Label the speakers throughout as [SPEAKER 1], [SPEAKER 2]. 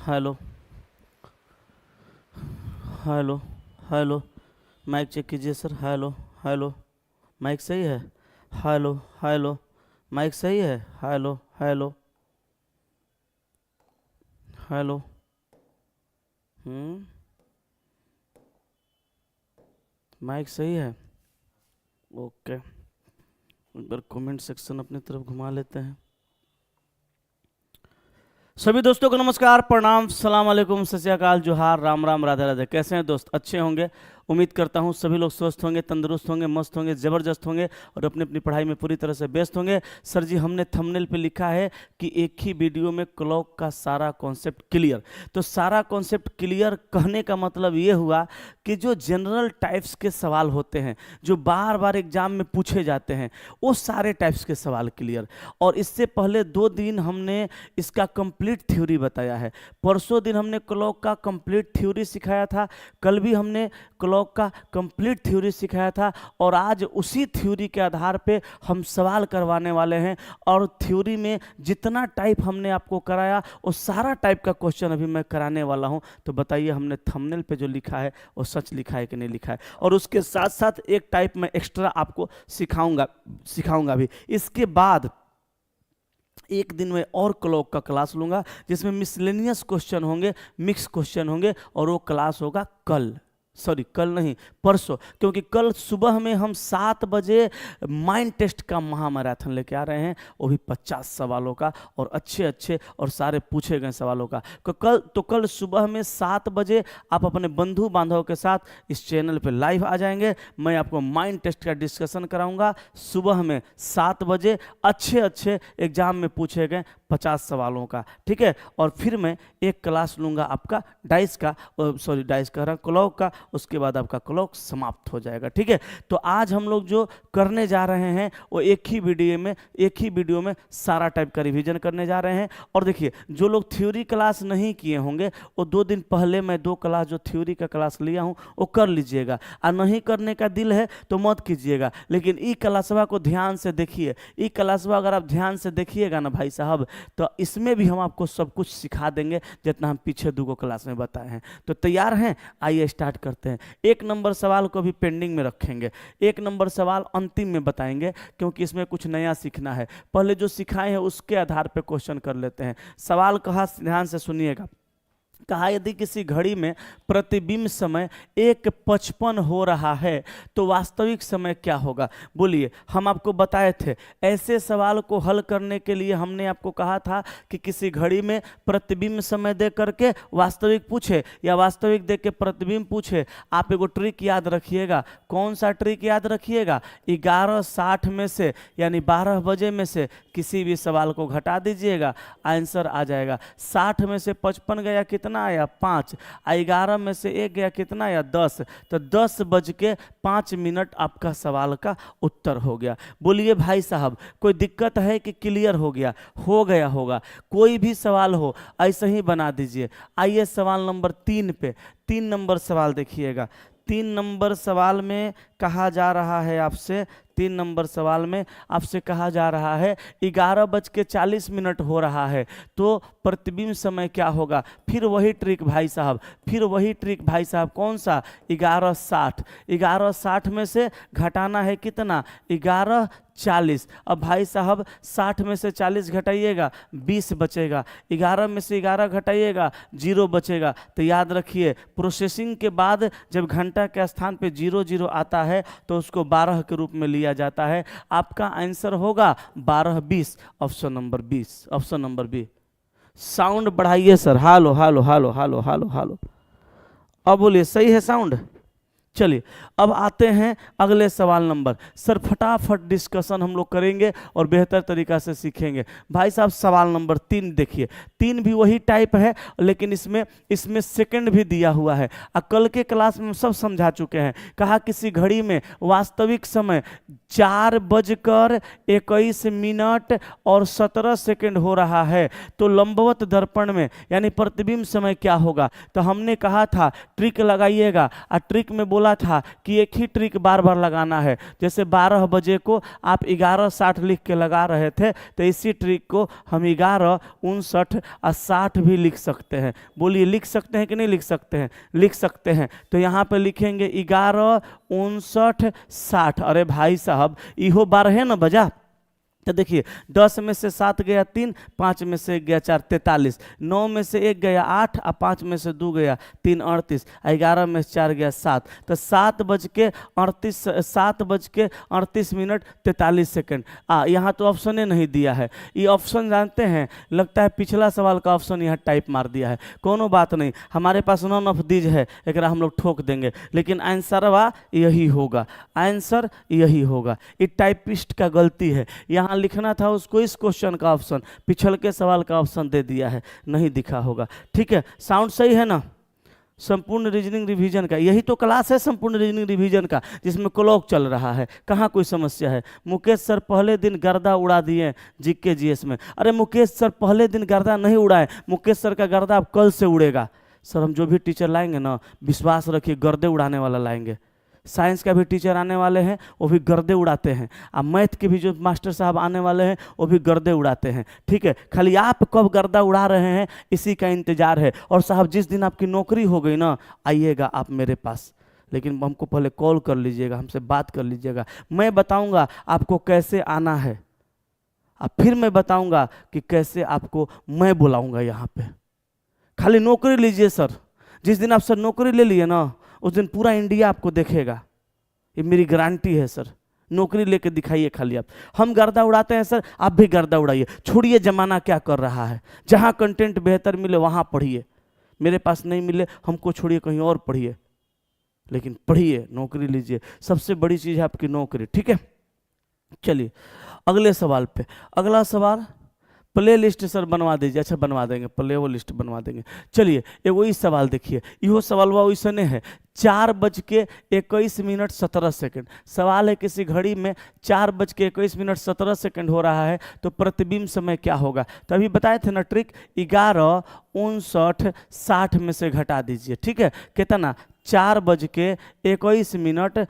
[SPEAKER 1] Hello hello hello. Mic check कीजिए sir. Hello hello. Mic सही है? Hello hello. माइक सही है? Hello hello hello. Hmm. Mic सही है? ओके, एक बार कमेंट सेक्शन अपनी तरफ घुमा लेते हैं। सभी दोस्तों को नमस्कार, प्रणाम, सलाम अलैकुम, सत श्री अकाल, जोहार, राम राम, राधे राधे। कैसे हैं दोस्त? अच्छे होंगे। उम्मीद करता हूं सभी लोग स्वस्थ होंगे, तंदुरुस्त होंगे, मस्त होंगे, ज़बरदस्त होंगे और अपनी अपनी पढ़ाई में पूरी तरह से व्यस्त होंगे। सर जी, हमने थंबनेल पे लिखा है कि एक ही वीडियो में क्लॉक का सारा कॉन्सेप्ट क्लियर। तो सारा कॉन्सेप्ट क्लियर कहने का मतलब ये हुआ कि जो जनरल टाइप्स के सवाल होते हैं, जो बार बार एग्जाम में पूछे जाते हैं, वो सारे टाइप्स के सवाल क्लियर। और इससे पहले 2 दिन हमने इसका कंप्लीट थ्योरी बताया है। परसों दिन हमने क्लॉक का कंप्लीट थ्योरी सिखाया था, कल भी हमने क्लॉक का कंप्लीट थ्योरी सिखाया था और आज उसी थ्योरी के आधार पे हम सवाल करवाने वाले हैं। और थ्योरी में जितना टाइप हमने आपको कराया वो सारा टाइप का क्वेश्चन अभी मैं कराने वाला हूं। तो बताइए, हमने थंबनेल पे जो लिखा है वो सच लिखा है कि नहीं लिखा है? और उसके साथ साथ एक टाइप मैं एक्स्ट्रा आपको सिखाऊंगा भी। इसके बाद एक दिन में और क्लॉक का क्लास लूंगा जिसमें मिसलेनियस क्वेश्चन होंगे, मिक्स क्वेश्चन होंगे, और वो क्लास होगा कल। सॉरी, कल नहीं, परसों। क्योंकि कल सुबह में हम 7 बजे माइंड टेस्ट का महामैराथन लेके आ रहे हैं, वो भी 50 सवालों का, और अच्छे अच्छे और सारे पूछे गए सवालों का। कल सुबह में 7 बजे आप अपने बंधु बांधवों के साथ इस चैनल पे लाइव आ जाएंगे। मैं आपको माइंड टेस्ट का डिस्कशन कराऊंगा सुबह में 7 बजे, अच्छे अच्छे एग्जाम में पूछे गए 50 सवालों का, ठीक है। और फिर मैं एक क्लास लूंगा आपका डाइस का, सॉरी डाइस कह रहा, क्लॉक का। उसके बाद आपका क्लॉक समाप्त हो जाएगा, ठीक है। तो आज हम लोग जो करने जा रहे हैं वो एक ही वीडियो में सारा टाइप का रिवीजन करने जा रहे हैं। और देखिए, जो लोग थ्योरी क्लास नहीं किए होंगे वो 2 दिन पहले मैं 2 क्लास जो थ्योरी का क्लास लिया हूं वो कर लीजिएगा। और नहीं करने का दिल है तो मत कीजिएगा, लेकिन ई क्लासवा को ध्यान से देखिए। ई क्लासवा अगर आप ध्यान से देखिएगा ना भाई साहब, तो इसमें भी हम आपको सब कुछ सिखा देंगे जितना हम पीछे 2 क्लास में बताए हैं। तो तैयार हैं? आइए स्टार्ट करते हैं। 1 नंबर सवाल को भी पेंडिंग में रखेंगे, 1 नंबर सवाल अंतिम में बताएंगे, क्योंकि इसमें कुछ नया सीखना है। पहले जो सिखाए हैं उसके आधार पर क्वेश्चन कर लेते हैं। सवाल कहा, ध्यान से सुनिएगा। कहा, यदि किसी घड़ी में प्रतिबिंब समय 1:55 हो रहा है तो वास्तविक समय क्या होगा? बोलिए, हम आपको बताए थे ऐसे सवाल को हल करने के लिए हमने आपको कहा था कि किसी घड़ी में प्रतिबिंब समय दे करके वास्तविक पूछे या वास्तविक दे के प्रतिबिंब पूछे। आप एगो ट्रिक याद रखिएगा। कौन सा ट्रिक याद रखिएगा? 11:60 में से यानी 12 बजे में से किसी भी सवाल को घटा दीजिएगा, आंसर आ जाएगा। 60 में से 55 गया, कितना आया? 5। 11 में से 1 गया, कितना आया? 10। तो 10:05 आपका सवाल का उत्तर हो गया। बोलिए भाई साहब, कोई दिक्कत है कि क्लियर हो गया? हो गया होगा। कोई भी सवाल हो ऐसे ही बना दीजिए। आइए सवाल नंबर 3 पे। 3 नंबर सवाल देखिएगा। 3 नंबर सवाल में कहा जा रहा है आपसे, 3 नंबर सवाल में आपसे कहा जा रहा है 11:40 हो रहा है तो प्रतिबिंब समय क्या होगा? फिर वही ट्रिक भाई साहब, कौन सा? 11:60। 11:60 में से घटाना है कितना? 11:40। अब भाई साहब 60 में से 40 घटाइएगा, 20 बचेगा। 11 में से 11 घटाइएगा, 0 बचेगा। तो याद रखिए, प्रोसेसिंग के बाद जब घंटा के स्थान पे 00 आता है तो उसको 12 के रूप में लिया जाता है। आपका आंसर होगा 12:20, option number 20, option number B. Sound बढ़ाइए sir. Hello hello hello hello hello hello. अब बोलिए, सही है साउंड? चलिए, अब आते हैं अगले सवाल नंबर। सर फटाफट डिस्कशन हम लोग करेंगे और बेहतर तरीका से सीखेंगे। भाई साहब सवाल नंबर 3 देखिए। 3 भी वही टाइप है, लेकिन इसमें सेकंड भी दिया हुआ है। कल के क्लास में हम सब समझा चुके हैं। कहा, किसी घड़ी में वास्तविक समय 4:21 हो रहा है तो लंबवत दर्पण में यानी प्रतिबिंब समय क्या होगा? तो हमने कहा था ट्रिक लगाइएगा, और ट्रिक में बोला बोला था कि एक ही ट्रिक बार बार लगाना है। जैसे 12 बजे को आप 11:60 लिख के लगा रहे थे, तो इसी ट्रिक को हम 11:59 और 60 भी लिख सकते हैं। बोलिए, लिख सकते हैं कि नहीं लिख सकते हैं? लिख सकते हैं। तो यहाँ पे लिखेंगे 11:59 60। अरे भाई साहब, इहो 12 ना बजा। तो देखिए, 10 में से 7 गया 3, 5 में से 1 गया 4 43, 9 में से 1 गया 8 और 5 में से 2 गया 3 38, 11 में से 4 गया 7। तो 7:38 43 सेकंड। यहाँ तो ऑप्शन ही नहीं दिया है। ये ऑप्शन जानते हैं, लगता है पिछला सवाल का ऑप्शन यहाँ टाइप मार दिया है। कोनो बात नहीं, हमारे पास नॉन ऑफ दीज है, एक हम लोग ठोक देंगे, लेकिन आंसर यही होगा। आंसर यही होगा। ये टाइपिस्ट का गलती है। यहाँ लिखना था उसको इस क्वेश्चन का ऑप्शन, पिछल के सवाल का ऑप्शन दे दिया है, नहीं दिखा होगा। ठीक है, साउंड सही है ना? संपूर्ण रीजनिंग रिवीजन का यही तो क्लास है, संपूर्ण रीजनिंग रिवीजन का, जिसमें क्लॉक चल रहा है। कहाँ कोई समस्या है? मुकेश सर पहले दिन गर्दा उड़ा दिए जीके जीएस में। अरे मुकेश सर पहले दिन गर्दा नहीं उड़ाए, मुकेश सर का गर्दा अब कल से उड़ेगा। सर हम जो भी टीचर लाएंगे ना, विश्वास रखिए गर्दे उड़ाने वाला लाएंगे। साइंस का भी टीचर आने वाले हैं, वो भी गर्दे उड़ाते हैं। अब मैथ के भी जो मास्टर साहब आने वाले हैं, वो भी गर्दे उड़ाते हैं। ठीक है, खाली आप कब गर्दा उड़ा रहे हैं इसी का इंतजार है। और साहब जिस दिन आपकी नौकरी हो गई ना, आइएगा आप मेरे पास, लेकिन हमको पहले कॉल कर लीजिएगा, हमसे बात कर लीजिएगा। मैं बताऊंगा आपको कैसे आना है, अब फिर मैं बताऊंगा कि कैसे आपको मैं बुलाऊंगा यहाँ पे। खाली नौकरी लीजिए सर। जिस दिन आप सर नौकरी ले लिए ना, उस दिन पूरा इंडिया आपको देखेगा। ये मेरी गारंटी है सर। नौकरी लेके दिखाइए खाली आप। हम गर्दा उड़ाते हैं सर, आप भी गर्दा उड़ाइए। छोड़िए जमाना क्या कर रहा है। जहाँ कंटेंट बेहतर मिले वहाँ पढ़िए। मेरे पास नहीं मिले, हमको छोड़िए, कहीं और पढ़िए, लेकिन पढ़िए, नौकरी लीजिए। सबसे बड़ी चीज़ है आपकी नौकरी। ठीक है, चलिए अगले सवाल पे। अगला सवाल, प्ले लिस्ट सर बनवा दीजिए। अच्छा बनवा देंगे, प्ले वो लिस्ट बनवा देंगे। चलिए ये वही सवाल देखिए, इहो सवाल वैसने है। 4:21 सवाल है, किसी घड़ी में 4:21 हो रहा है, तो प्रतिबिंब समय क्या होगा? तो अभी बताए थे ना ट्रिक, 11:59 में से घटा दीजिए। ठीक है, कितना? 4:21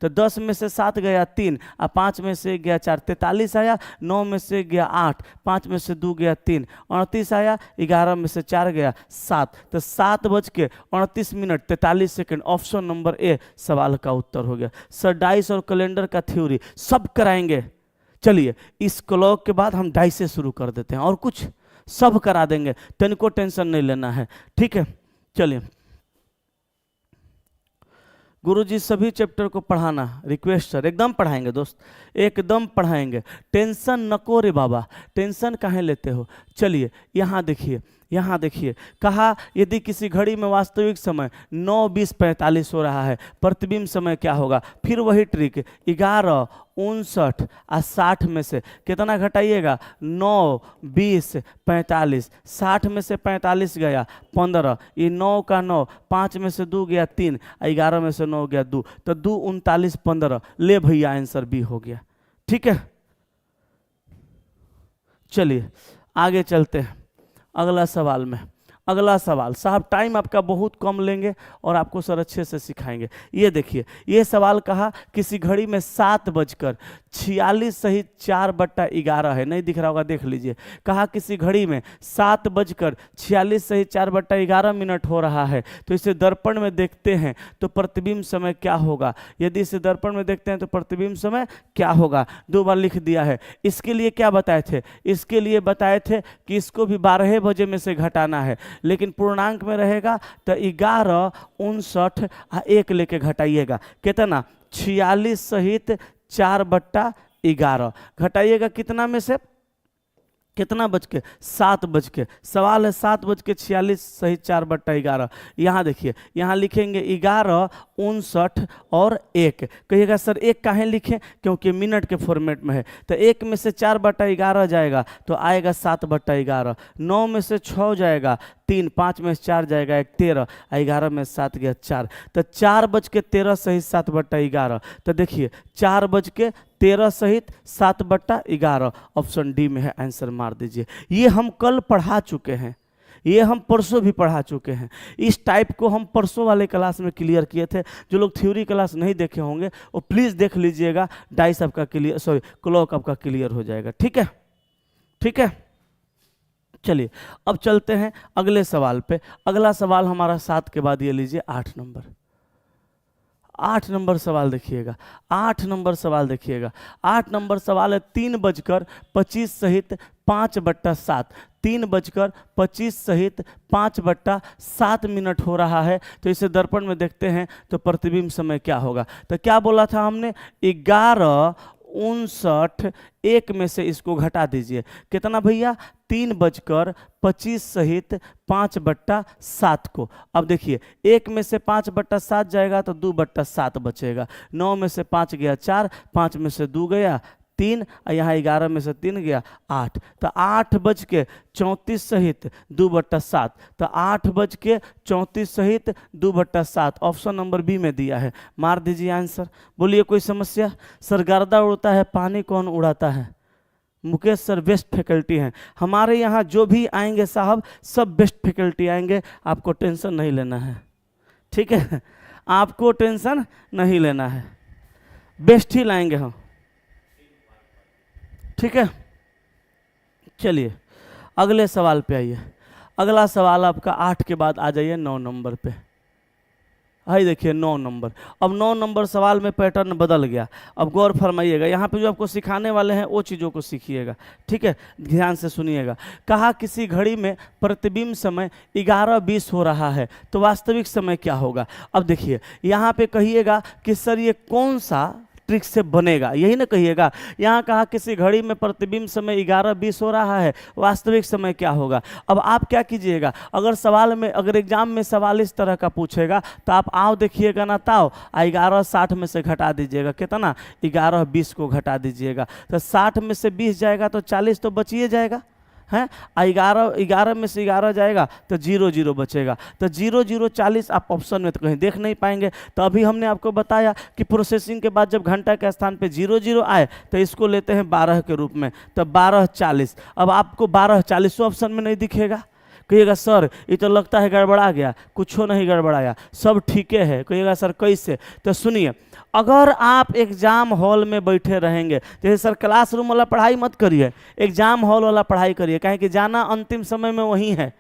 [SPEAKER 1] तो 10 में से 7 गया 3 और 5 में से गया 4 43 आया, 9 में से गया 8, 5 में से 2 गया 3 38 आया, 11 में से 4 गया 7। तो 7:38 ऑप्शन नंबर ए सवाल का उत्तर हो गया। सर डाइस और कैलेंडर का थ्योरी सब कराएंगे। चलिए इस क्लॉक के बाद हम डाइस से शुरू कर देते हैं, और कुछ सब करा देंगे, तनिको टेंशन नहीं लेना है। ठीक है, चलिए गुरुजी सभी चैप्टर को पढ़ाना, रिक्वेस्ट सर। एकदम पढ़ाएंगे दोस्त, एकदम पढ़ाएंगे। टेंशन नको रे बाबा, टेंशन काहे लेते हो? चलिए यहाँ देखिए, यहाँ देखिए, कहा यदि किसी घड़ी में वास्तविक समय 9:20:45 हो रहा है, प्रतिबिंब समय क्या होगा? फिर वही ट्रिक, 11:59 और 60 में से कितना घटाइएगा? 9, 20, 45। 60 में से 45 गया 15, ये 9 का 9, 5 में से 2 गया 3, 11 में से 9 गया 2, तो 2 39 15। ले भैया आंसर बी हो गया। ठीक है, चलिए आगे चलते हैं अगला सवाल में। अगला सवाल साहब टाइम आपका बहुत कम लेंगे और आपको सर अच्छे से सिखाएंगे। ये देखिए, ये सवाल कहा किसी घड़ी में 7:46 सहित 4/11 है, नहीं दिख रहा होगा, देख लीजिए। कहा किसी घड़ी में 7:46 सहित 4/11 हो रहा है, तो इसे दर्पण में देखते हैं तो प्रतिबिंब समय क्या होगा? यदि इसे दर्पण में देखते हैं तो प्रतिबिंब समय क्या होगा? 2 बार लिख दिया है। इसके लिए क्या बताए थे? इसके लिए बताए थे कि इसको भी 12 बजे में से घटाना है, लेकिन पूर्णांक में रहेगा तो 11:59 1 लेके घटाइएगा। कितना? 46 सहित 4/11 घटाइएगा। कितना में से? कितना बज के? 7 बज के। सवाल है 7:46 सहित 4/11। यहाँ देखिए, यहाँ लिखेंगे 11:59 और 1। कहिएगा सर 1 काहे लिखें? क्योंकि मिनट के फॉर्मेट में है। तो 1 में से 4/11 जाएगा तो आएगा 7/11। 9 में से 6 जाएगा 3, 5 में से 4 जाएगा 1 13, 11 में 7 गया 4। तो 4:13 सहित 7/11। तो देखिए 4:13 सहित 7/11 ऑप्शन डी में है, आंसर मार दीजिए। ये हम कल पढ़ा चुके हैं, ये हम परसों भी पढ़ा चुके हैं। इस टाइप को हम परसों वाले क्लास में क्लियर किए थे। जो लोग थ्योरी क्लास नहीं देखे होंगे वो प्लीज़ देख लीजिएगा, डाइस आपका क्लियर, सॉरी क्लॉक आपका क्लियर हो जाएगा। ठीक है, ठीक है। चलिए अब चलते हैं अगले सवाल पे। अगला सवाल हमारा 7 के बाद ये लीजिए 8 नंबर। 8 नंबर सवाल देखिएगा, 8 नंबर सवाल देखिएगा। 8 नंबर सवाल है 3:25 सहित 5/7। 3:25 सहित 5/7 मिनट हो रहा है। तो इसे दर्पण में देखते हैं तो प्रतिबिंब समय क्या होगा। तो क्या बोला था हमने, 11:59 एक में से इसको घटा दीजिए। कितना भैया, 3:25 सहित 5/7 को। अब देखिए, एक में से 5/7 जाएगा तो 2/7 बचेगा। 9 में से 5 गया 4, 5 में से 2 गया 3, और यहाँ 11 में से 3 गया 8। तो 8:34 सहित 2/7। तो 8:34 सहित 2/7 ऑप्शन नंबर बी में दिया है। मार दीजिए आंसर। बोलिए कोई समस्या। सर गर्दा उड़ता है, पानी कौन उड़ाता है? मुकेश सर बेस्ट फैकल्टी हैं हमारे यहाँ। जो भी आएंगे साहब सब बेस्ट फैकल्टी आएंगे, आपको टेंशन नहीं लेना है। ठीक है, आपको टेंशन नहीं लेना है, बेस्ट ही लाएंगे हम। ठीक है, चलिए अगले सवाल पे आइए। अगला सवाल आपका 8 के बाद आ जाइए 9 नंबर पे। हाई देखिए 9 नंबर। अब 9 नंबर सवाल में पैटर्न बदल गया। अब गौर फरमाइएगा, यहाँ पे जो आपको सिखाने वाले हैं वो चीज़ों को सीखिएगा। ठीक है, ध्यान से सुनिएगा। कहा किसी घड़ी में प्रतिबिंब समय 11:20 हो रहा है, तो वास्तविक समय क्या होगा। अब देखिए यहाँ पे कहिएगा कि सर ये कौन सा ट्रिक से बनेगा, यही ना कहिएगा। यहाँ कहा किसी घड़ी में प्रतिबिंब समय 11:20 हो रहा है, वास्तविक समय क्या होगा। अब आप क्या कीजिएगा, अगर सवाल में, अगर एग्जाम में सवाल इस तरह का पूछेगा तो आप आओ देखिएगा ना, ताओ 11:60 में से घटा दीजिएगा। कितना, 11:20 को घटा दीजिएगा। तो 60 में से 20 जाएगा तो 40 तो बचिए जाएगा है। 11 में से 11 जाएगा तो 0 बचेगा। तो 0 40 आप ऑप्शन में तो कहीं देख नहीं पाएंगे। तो अभी हमने आपको बताया कि प्रोसेसिंग के बाद जब घंटा के स्थान पे 0 आए तो इसको लेते हैं 12 के रूप में, तो 12:40। अब आपको 12:40 ऑप्शन में नहीं दिखेगा। कहिएगा सर ये तो लगता है गड़बड़ा गया, कुछ नहीं गड़बड़ाया, सब ठीक है। कहिएगा सर कैसे। तो सुनिए, अगर आप एग्जाम हॉल में बैठे रहेंगे, जैसे सर क्लासरूम वाला पढ़ाई मत करिए, एग्जाम हॉल वाला पढ़ाई करिए, काहे कि जाना अंतिम समय में वही है।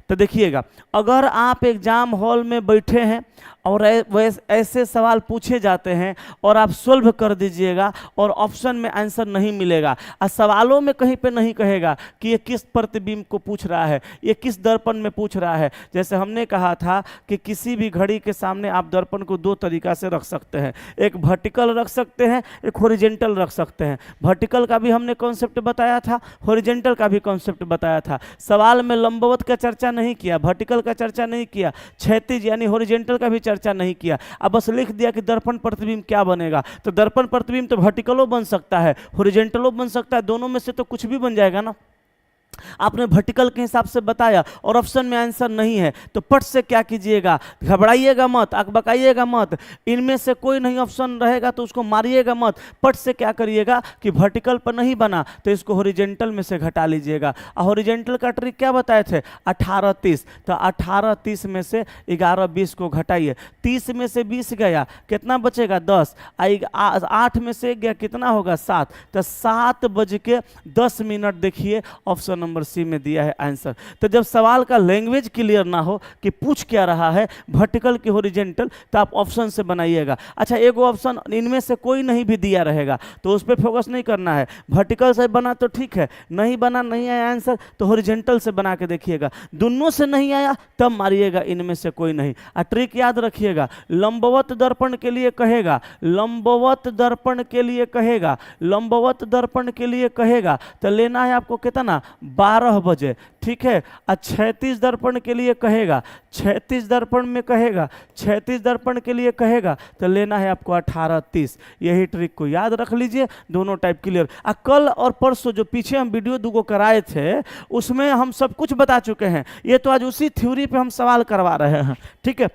[SPEAKER 1] तो देखिएगा, अगर आप एग्जाम हॉल में बैठे हैं और ऐसे सवाल पूछे जाते हैं और आप सोल्व कर दीजिएगा और ऑप्शन में आंसर नहीं मिलेगा, और सवालों में कहीं पे नहीं कहेगा कि ये किस प्रतिबिंब को पूछ रहा है, ये किस दर्पण में पूछ रहा है। जैसे हमने कहा था कि किसी भी घड़ी के सामने आप दर्पण को 2 तरीका से रख सकते हैं, एक वर्टिकल रख सकते हैं, एक हॉरिजॉन्टल रख सकते हैं। वर्टिकल का भी हमने कॉन्सेप्ट बताया था, हॉरिजॉन्टल का भी कॉन्सेप्ट बताया था। सवाल में लंबवत का चर्चा नहीं किया, वर्टिकल का चर्चा नहीं किया, क्षैतिज यानी हॉरिजॉन्टल का भी चर्चा नहीं किया। अब बस लिख दिया कि दर्पण प्रतिबिंब क्या बनेगा। तो दर्पण प्रतिबिंब तो वर्टिकलो बन सकता है, हॉरिजॉन्टलो बन सकता है, दोनों में से तो कुछ भी बन जाएगा ना। आपने वर्टिकल के हिसाब से बताया और ऑप्शन में आंसर नहीं है, तो पट से क्या कीजिएगा, घबराइएगा मत, अकबकाइएगा मत। इनमें से कोई नहीं ऑप्शन रहेगा तो उसको मारिएगा मत। पट से क्या करिएगा कि वर्टिकल पर नहीं बना तो इसको हॉरिजॉन्टल में से घटा लीजिएगा। और हॉरिजॉन्टल का ट्रिक क्या बताए थे, 18-30। तो 18-30 में से 11-20 को घटाइए। 30 में से 20 गया, कितना बचेगा, 10। 8 में से गया, कितना होगा, 7। तो 7:10 देखिए ऑप्शन नंबर सी में दिया है आंसर। तो जब सवाल का लैंग्वेज क्लियर ना हो कि पूछ क्या रहा है, वर्टिकल की हॉरिजॉन्टल, तो आप ऑप्शन से बनाइएगा। अच्छा, एक ऑप्शन इनमें से कोई नहीं भी दिया रहेगा तो उस पर फोकस नहीं करना है। वर्टिकल से बना तो ठीक है, नहीं बना, नहीं आया आंसर तो हॉरिजॉन्टल से बना के देखिएगा। दोनों से नहीं आया तब मारिएगा इनमें से कोई नहीं। ट्रिक याद रखिएगा, लंबवत दर्पण के लिए कहेगा, लंबवत दर्पण के लिए कहेगा, लंबवत दर्पण के लिए कहेगा तो लेना है आपको कितना, 12 बजे। ठीक है। क्षैतिज दर्पण के लिए कहेगा, क्षैतिज दर्पण में कहेगा, क्षैतिज दर्पण के लिए कहेगा तो लेना है आपको 18-30। यही ट्रिक को याद रख लीजिए, दोनों टाइप क्लियर। कल और परसों जो पीछे हम वीडियो 2 कराए थे उसमें हम सब कुछ बता चुके हैं। ये तो आज उसी थ्योरी पे हम सवाल करवा रहे हैं। ठीक है,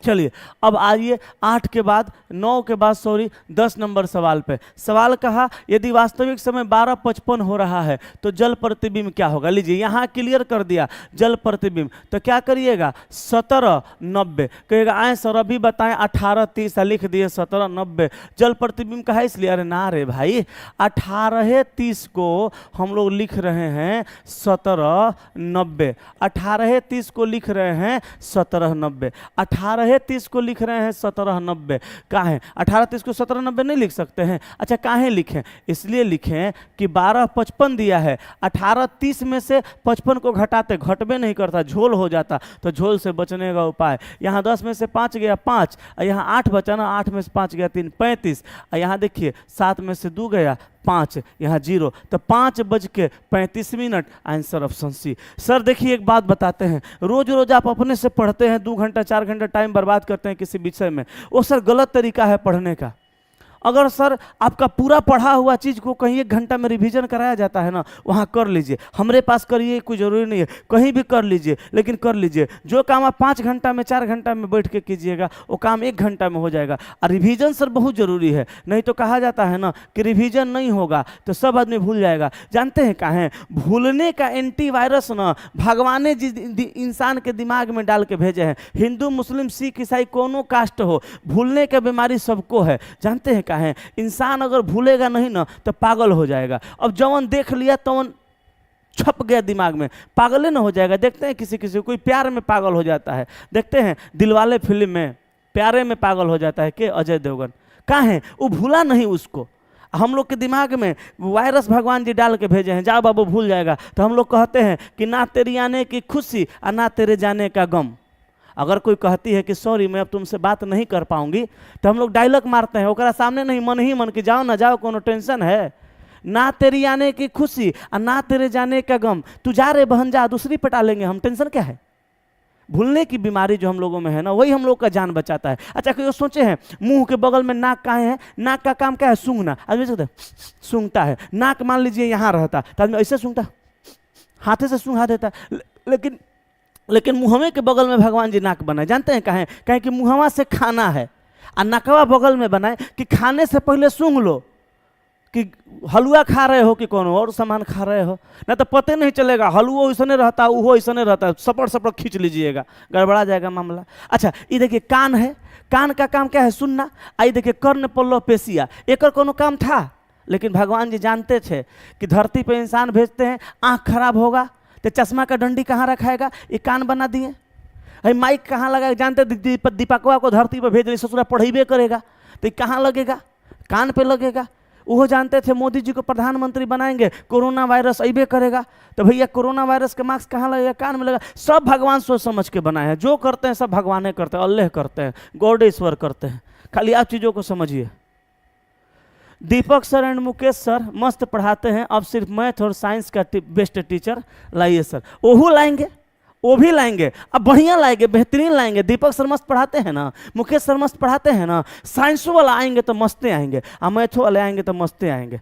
[SPEAKER 1] चलिए अब आइए 8 के बाद 9 के बाद सॉरी 10 नंबर सवाल पे। सवाल कहा यदि वास्तविक समय 12:55 हो रहा है तो जल प्रतिबिंब क्या होगा। लीजिए यहाँ क्लियर कर दिया जल प्रतिबिंब, तो क्या करिएगा 17:90 कहिएगा। आए सर अभी बताएं 18:30 लिख दिए 17:90 जल प्रतिबिंब कहा इसलिए। अरे ना रे भाई 18:30 को हम लोग लिख रहे हैं 17:90, 18:30 को लिख रहे हैं 17:90, 18:30 को लिख रहे हैं 17:90। कहाँ है 18:30 को 17:90 नहीं लिख सकते हैं। अच्छा काहे लिखें, इसलिए लिखें कि 12:55 दिया है, 18:30 में से 55 को घटाते घटबे नहीं करता, झोल हो जाता, तो झोल से बचने का उपाय यहाँ 10 में से 5 गया 5, यहाँ 8 बचा ना, 8 में से 5 गया 3 35, यहाँ देखिए 7 में से 2 गया 5, यहाँ 0, तो 5:35। Answer option C. सर देखिए एक बात बताते हैं, रोज रोज आप अपने से पढ़ते हैं 2 घंटा 4 घंटा टाइम बर्बाद करते हैं किसी विषय में, वो सर गलत तरीका है पढ़ने का। अगर सर आपका पूरा पढ़ा हुआ चीज़ को कहीं 1 घंटा में रिवीजन कराया जाता है ना, वहाँ कर लीजिए, हमरे पास करिए कोई ज़रूरी नहीं है, कहीं भी कर लीजिए, लेकिन कर लीजिए। जो काम आप 5 घंटा में 4 घंटा में बैठ के कीजिएगा वो काम 1 घंटा में हो जाएगा। और रिवीजन सर बहुत ज़रूरी है, नहीं तो कहा जाता है ना कि रिवीजन नहीं होगा तो सब आदमी भूल जाएगा। जानते हैं कहाँ है भूलने का एंटीवायरस ना भगवान ने इंसान के दिमाग में डाल के भेजे हैं। हिंदू मुस्लिम सिख ईसाई कोनो कास्ट हो, भूलने का बीमारी सबको है। जानते हैं है इंसान अगर भूलेगा नहीं ना तो पागल हो जाएगा। अब जवन देख लिया तवन छप गया दिमाग में, पागल न हो जाएगा। देखते हैं किसी किसी कोई प्यार में पागल हो जाता है, देखते हैं दिलवाले फिल्म में प्यारे में पागल हो जाता है कि अजय देवगन, कहाँ है वो भूला नहीं उसको। हम लोग के दिमाग में वायरस भगवान जी डाल के भेजे हैं, जाओ बाबू भूल जाएगा। तो हम लोग कहते हैं कि ना तेरी आने की खुशी और ना तेरे जाने का गम। अगर कोई कहती है कि सॉरी मैं अब तुमसे बात नहीं कर पाऊंगी, तो हम लोग डायलॉग मारते हैं ओकरा सामने नहीं, मन ही मन कि जाओ ना जाओ, कोनो टेंशन है। ना तेरी आने की खुशी और ना तेरे जाने का गम, तू जा रे बहन जा, दूसरी पटा लेंगे हम, टेंशन क्या है। भूलने की बीमारी जो हम लोगों में है ना, वही हम लोग का जान बचाता है। अच्छा कोई सोचे हैं मुंह के बगल में नाक कहाँ है, नाक का काम क्या है सूंघना। आदमी सूंघता है, नाक मान लीजिए यहाँ रहता तो आदमी ऐसे सूंघता, हाथे से सूंघा देता, लेकिन मुहवे के बगल में भगवान जी नाक बनाए। जानते हैं कहें कहें कि मुहवा से खाना है और नकवा बगल में बनाए कि खाने से पहले सूंघ लो कि हलवा खा रहे हो कि कौन और सामान खा रहे हो, ना तो पता नहीं चलेगा। हलवा ऐसा रहता, वो ऐसा रहता, सपड़ सपड़ खींच लीजिएगा, गड़बड़ा जाएगा मामला। अच्छा ये देखिए कान है, कान का काम क्या है सुनना। आई देखिए कर्ण पल्लव पेशिया, एक कोनो काम था, लेकिन भगवान जी जानते थे कि धरती पर इंसान भेजते हैं, आँख खराब होगा तो चश्मा का डंडी कहाँ रखाएगा, ये कान बना दिए। अरे माइक कहाँ लगाएगा, जानते दीपकवा को धरती पर भेज रही, ससुरा पढ़ेबे करेगा तो कहाँ लगेगा, कान पे लगेगा। वो जानते थे मोदी जी को प्रधानमंत्री बनाएंगे, कोरोना वायरस अबे करेगा, तो भैया कोरोना वायरस का मास्क कहाँ लगेगा, कान में लगेगा। सब भगवान सोच समझ के बनाए हैं, जो करते हैं सब भगवान करते हैं, अल्लाह करते हैं, गॉड ईश्वर करते हैं। खाली आप चीज़ों को समझिए। दीपक सर एंड मुकेश सर मस्त पढ़ाते हैं, अब सिर्फ मैथ और साइंस का बेस्ट टीचर लाइए सर। ओहू लाएंगे, वो भी लाएंगे, अब बढ़िया लाएंगे, बेहतरीन लाएंगे। दीपक सर मस्त पढ़ाते हैं ना, मुकेश सर मस्त पढ़ाते हैं ना, साइंस वाला आएंगे तो मस्ते आएंगे, और मैथो वाले आएंगे तो मस्ते आएंगे।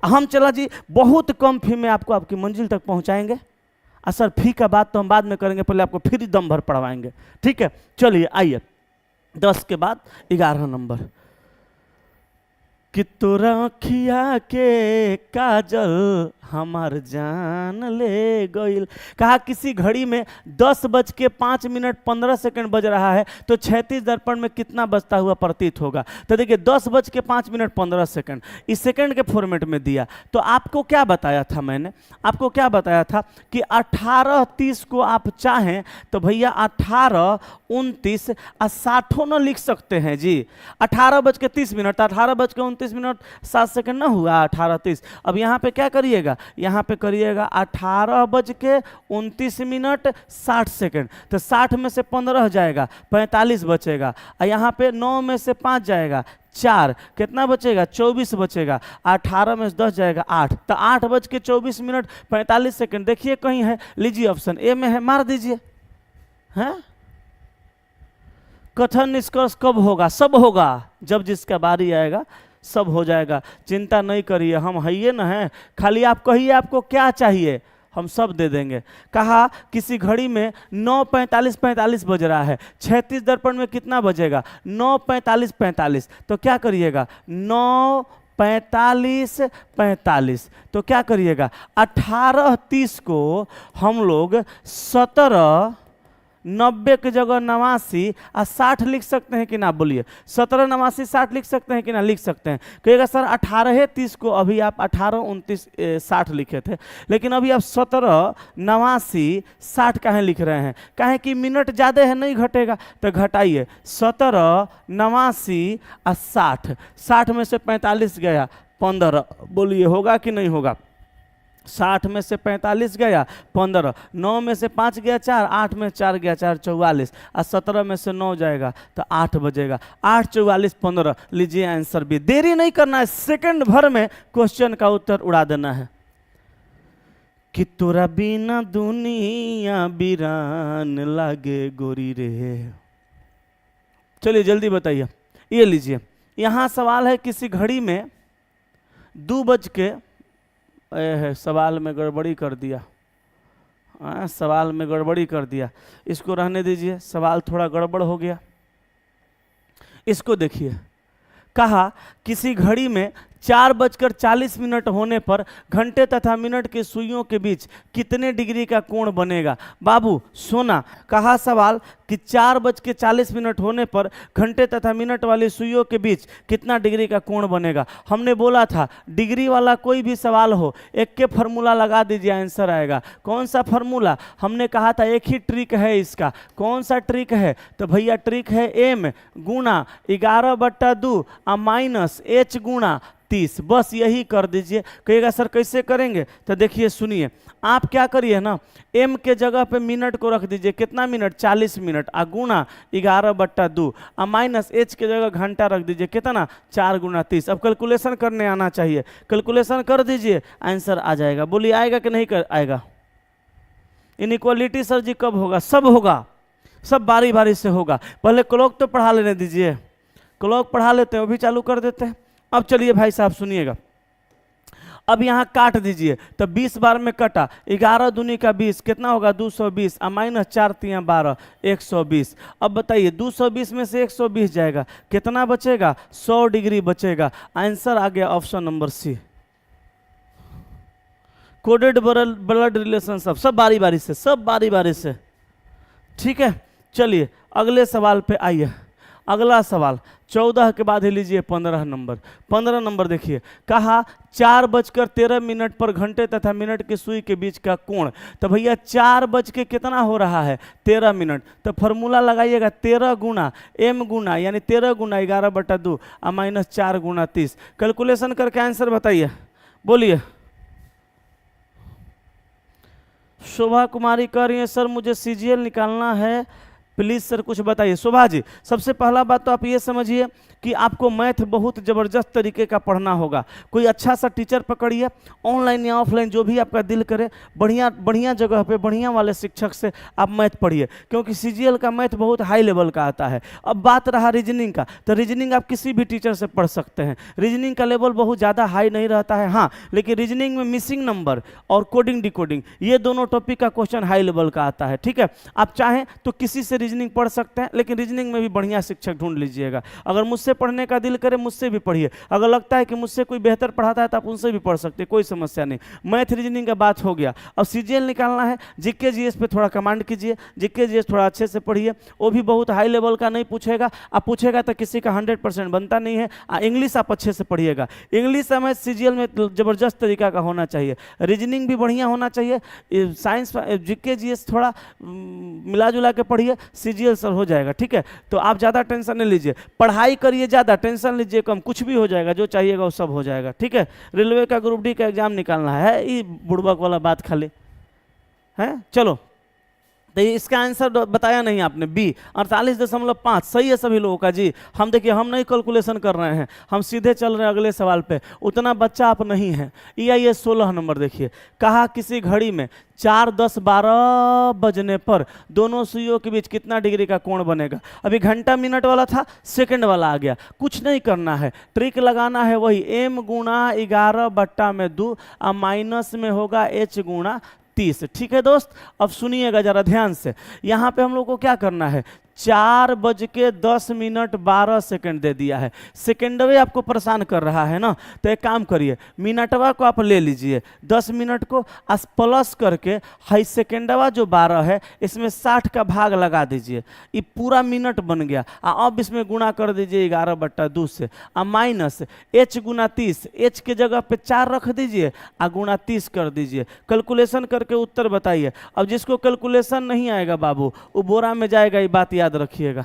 [SPEAKER 1] हम चला जी बहुत कम फी में आपको आपकी मंजिल तक पहुंचाएंगे। और सर फी का बात तो हम बाद में करेंगे, पहले आपको फ्री दम भर पढ़वाएंगे, ठीक है। चलिए आइए 10 के बाद 11 नंबर। कि तोरा अखिया के काजल हमार जान ले गईल। कहा किसी घड़ी में 10:05 बज रहा है, तो 36 दर्पण में कितना बजता हुआ प्रतीत होगा। तो देखिए 10:05 इस सेकंड के फॉर्मेट में दिया। तो आपको क्या बताया था, मैंने आपको क्या बताया था कि 18:30 को आप चाहें तो भैया 18, 29 और 60 न लिख सकते हैं जी। 18:30, 18:29 7 सेकंड ना हुआ 18:30। अब यहाँ पे क्या करिएगा, यहाँ पे करिएगा 18:29 60 सेकंड, तो 60 में से 15 जाएगा, 45 बचेगा। और यहाँ पे 9 में से 5 जाएगा 4, कितना बचेगा 24 बचेगा। 18 में से 10 जाएगा 8, तो 8:24 45 सेकंड। देखिए कहीं है, लीजिए ऑप्शन ए में है, मार दीजिए। हैं कथन निष्कर्ष कब होगा, सब होगा, जब जिसका बारी आएगा सब हो जाएगा, चिंता नहीं करिए, हम है ना हैं। खाली आप कहिए आपको क्या चाहिए, हम सब दे देंगे। कहा किसी घड़ी में 9:45 बज रहा है, 36 दर्पण में कितना बजेगा? 9:45, तो क्या करिएगा? 9:45, तो क्या करिएगा? 18:30 को हम लोग 17:90 की जगह 89 और 60 लिख सकते हैं कि ना? बोलिए, 17, 89, 60 लिख सकते हैं कि ना? लिख सकते हैं। कहिएगा सर 18:30 को अभी आप 18, 29, 60 लिखे थे, लेकिन अभी आप 17, 89, 60 काहे लिख रहे हैं? काहे कि मिनट ज़्यादा है, नहीं घटेगा, तो घटाइए। 17, 89 और 60, 60 में से 45 गया 15, बोलिए होगा कि नहीं होगा? 60 में से 45 गया 15, 9 में से 5 गया 4, 8 में 4 गया 4, 44, और 17 में से 9 जाएगा तो 8 बजेगा। 8, 44, 15, लीजिए आंसर भी। देरी नहीं करना है, सेकंड भर में क्वेश्चन का उत्तर उड़ा देना है। कि तोरा बिना दुनिया बिरान लागे गोरी रे। चलिए जल्दी बताइए, ये लीजिए, यहाँ सवाल है किसी घड़ी में 2 बज के, सवाल में गड़बड़ी कर दिया, सवाल में गड़बड़ी कर दिया, इसको रहने दीजिए, सवाल थोड़ा गड़बड़ हो गया। इसको देखिए, कहा किसी घड़ी में 4:40 होने पर घंटे तथा मिनट के सुइयों के बीच कितने डिग्री का कोण बनेगा? बाबू सोना, कहा सवाल कि 4:40 होने पर घंटे तथा मिनट वाली सुइयों के बीच कितना डिग्री का कोण बनेगा। हमने बोला था डिग्री वाला कोई भी सवाल हो, एक के फार्मूला लगा दीजिए, आंसर आएगा। कौन सा फार्मूला? हमने कहा था एक ही ट्रिक है इसका। कौन सा ट्रिक है? तो भैया ट्रिक है m गुणा 11/2 माइनस h गुणा 30, बस यही कर दीजिए। कहिएगा सर कैसे करेंगे? तो देखिए सुनिए, आप क्या करिए ना, m के जगह पे मिनट को रख दीजिए, कितना मिनट? 40 मिनट, आ गुणा 11/2 और माइनस h के जगह घंटा रख दीजिए, कितना? 4 गुणा 30। अब कैलकुलेशन करने आना चाहिए, कैलकुलेशन कर दीजिए, आंसर आ जाएगा। बोलिए आएगा कि नहीं आएगा? इनइक्वालिटी सर जी कब होगा? सब होगा, सब बारी बारी से होगा। पहले क्लॉक तो पढ़ा लेने दीजिए, क्लॉक पढ़ा लेते हैं, वो भी चालू कर देते हैं। अब चलिए भाई साहब सुनिएगा, अब यहाँ काट दीजिए, तो 20 बार में कटा, 11 दूनी का 20 कितना होगा? 220 और माइनस 4 3 12, 120। अब बताइए 220 में से 120 जाएगा, कितना बचेगा? 100 डिग्री बचेगा। आंसर आ गया option number C, coded blood relation. सब बारी बारी से, सब बारी बारी से, ठीक है। चलिए अगले सवाल पे आइए। अगला सवाल 14 के बाद ही लीजिए 15 नंबर। 15 नंबर देखिए, कहा 4:13 पर घंटे तथा मिनट की सुई के बीच का कोण। तो भैया 4 बज के कितना हो रहा है? 13 मिनट। तो फॉर्मूला लगाइएगा 13 गुना m गुना, यानी 13 गुना 11/2 और माइनस 4 गुना 30। कैलकुलेशन करके आंसर बताइए, बोलिए। शोभा कुमारी कह रही है सर मुझे सीजीएल निकालना है, प्लीज़ सर कुछ बताइए। शोभा जी, सबसे पहला बात तो आप ये समझिए कि आपको मैथ बहुत ज़बरदस्त तरीके का पढ़ना होगा। कोई अच्छा सा टीचर पकड़िए, ऑनलाइन या ऑफलाइन जो भी आपका दिल करे, बढ़िया बढ़िया जगह पे बढ़िया वाले शिक्षक से आप मैथ पढ़िए, क्योंकि सीजीएल का मैथ बहुत हाई लेवल का आता है। अब बात रहा रीजनिंग का, तो रीजनिंग आप किसी भी टीचर से पढ़ सकते हैं। रीजनिंग का लेवल बहुत ज़्यादा हाई नहीं रहता है, हाँ, लेकिन रीजनिंग में मिसिंग नंबर और कोडिंग डिकोडिंग, ये दोनों टॉपिक का क्वेश्चन हाई लेवल का आता है, ठीक है। आप चाहें तो किसी से रीजनिंग पढ़ सकते हैं, लेकिन रीजनिंग में भी बढ़िया शिक्षक ढूंढ लीजिएगा। अगर मुझसे पढ़ने का दिल करे मुझसे भी पढ़िए, अगर लगता है कि मुझसे कोई बेहतर पढ़ाता है तो आप उनसे भी पढ़ सकते हैं, कोई समस्या नहीं। मैथ रीजनिंग का बात हो गया। अब सीजीएल निकालना है, जीके जीएस पे थोड़ा कमांड कीजिए, जीके जीएस थोड़ा अच्छे से पढ़िए, वो भी बहुत हाई लेवल का नहीं पूछेगा, आप पूछेगा तो किसी का 100% बनता नहीं है। इंग्लिश आप अच्छे से पढ़िएगा, इंग्लिश में सीजीएल में ज़बरदस्त तरीका का होना चाहिए, रीजनिंग भी बढ़िया होना चाहिए, साइंस जीके जीएस थोड़ा मिला जुला के पढ़िए, सीजीएल सर हो जाएगा, ठीक है। तो आप ज़्यादा टेंशन नहीं लीजिए, पढ़ाई करिए ज़्यादा, टेंशन लीजिए कम, कुछ भी हो जाएगा, जो चाहिएगा वो सब हो जाएगा, ठीक है। रेलवे का ग्रुप डी का एग्जाम निकालना है, ये बुड़बक वाला बात खाली है। चलो, तो इसका आंसर बताया नहीं आपने, बी 48.5 सही है सभी लोगों का जी। हम देखिए, हम नहीं कैलकुलेशन कर रहे हैं, हम सीधे चल रहे हैं अगले सवाल पे। उतना बच्चा आप नहीं है। ये 16 नंबर देखिए, कहा किसी घड़ी में 4, 10, 12 बजने पर दोनों सुइयों के बीच कितना डिग्री का कोण बनेगा। अभी घंटा मिनट वाला था, सेकंड वाला आ गया। कुछ नहीं करना है, ट्रिक लगाना है वही, m गुणा 11/2 और माइनस में होगा h गुणा 30। ठीक है दोस्त, अब सुनिएगा जरा ध्यान से। यहाँ पे हम लोग को क्या करना है, 4:10 दे दिया है। सेकेंडवे आपको परेशान कर रहा है ना, तो एक काम करिए, मिनटवा को आप ले लीजिए, 10 मिनट को प्लस करके हाई सेकेंडवा जो 12 है इसमें 60 का भाग लगा दीजिए, ये पूरा मिनट बन गया। अब इसमें गुणा कर दीजिए 11/2 से, माइनस h गुना 30, h के जगह पे 4 रख दीजिए, गुणा 30 कर दीजिए। कैलकुलेशन करके उत्तर बताइए। अब जिसको कैलकुलेशन नहीं आएगा बाबू, वो बोरा में जाएगा, ये बात याद रखिएगा।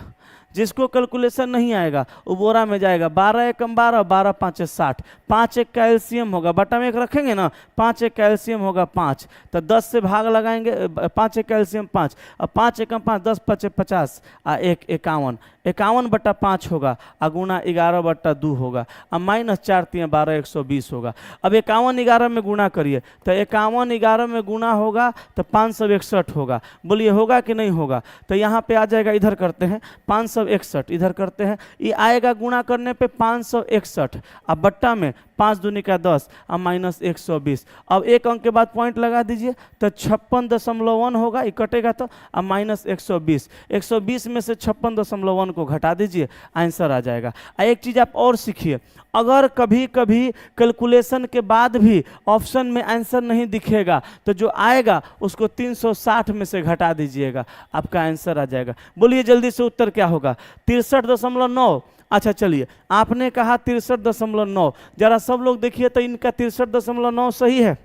[SPEAKER 1] जिसको कैलकुलेशन नहीं आएगा वो बोरा में जाएगा। 12 एकम 12, 12 5 60, 5 एक का एलसीएम होगा, बटा में एक रखेंगे ना, 5 एक का एलसीएम होगा 5, तो 10 से भाग लगाएंगे, 5 एक का एलसीएम 5, अब 5 एकम 5, 10 5 50, 1 51, 51/5 होगा, गुणा 11/2 होगा, अब माइनस 4 3 12, 120 होगा। अब 51 11 में गुणा करिए, तो 51 11 में गुणा होगा तो 561 होगा। बोलिए होगा कि नहीं होगा? तो यहाँ पे आ जाएगा, इधर करते हैं 561, इधर करते हैं, ये आएगा गुणा करने पे 561, अब बट्टा में 5 दूनी का 10, अब माइनस 120। अब एक अंक के बाद पॉइंट लगा दीजिए तो 56.1 होगा, ये कटेगा तो, अब माइनस 120, 120 में से 56.1 को घटा दीजिए, आंसर आ जाएगा। एक चीज आप और सीखिए, अगर कभी कभी कैलकुलेशन के बाद भी ऑप्शन में आंसर नहीं दिखेगा तो जो आएगा उसको 360 में से घटा दीजिएगा, आपका आंसर आ जाएगा। बोलिए जल्दी से उत्तर क्या होगा? 63.9। अच्छा चलिए, आपने कहा 63.9, जरा सब लोग देखिए तो इनका 63.9 सही है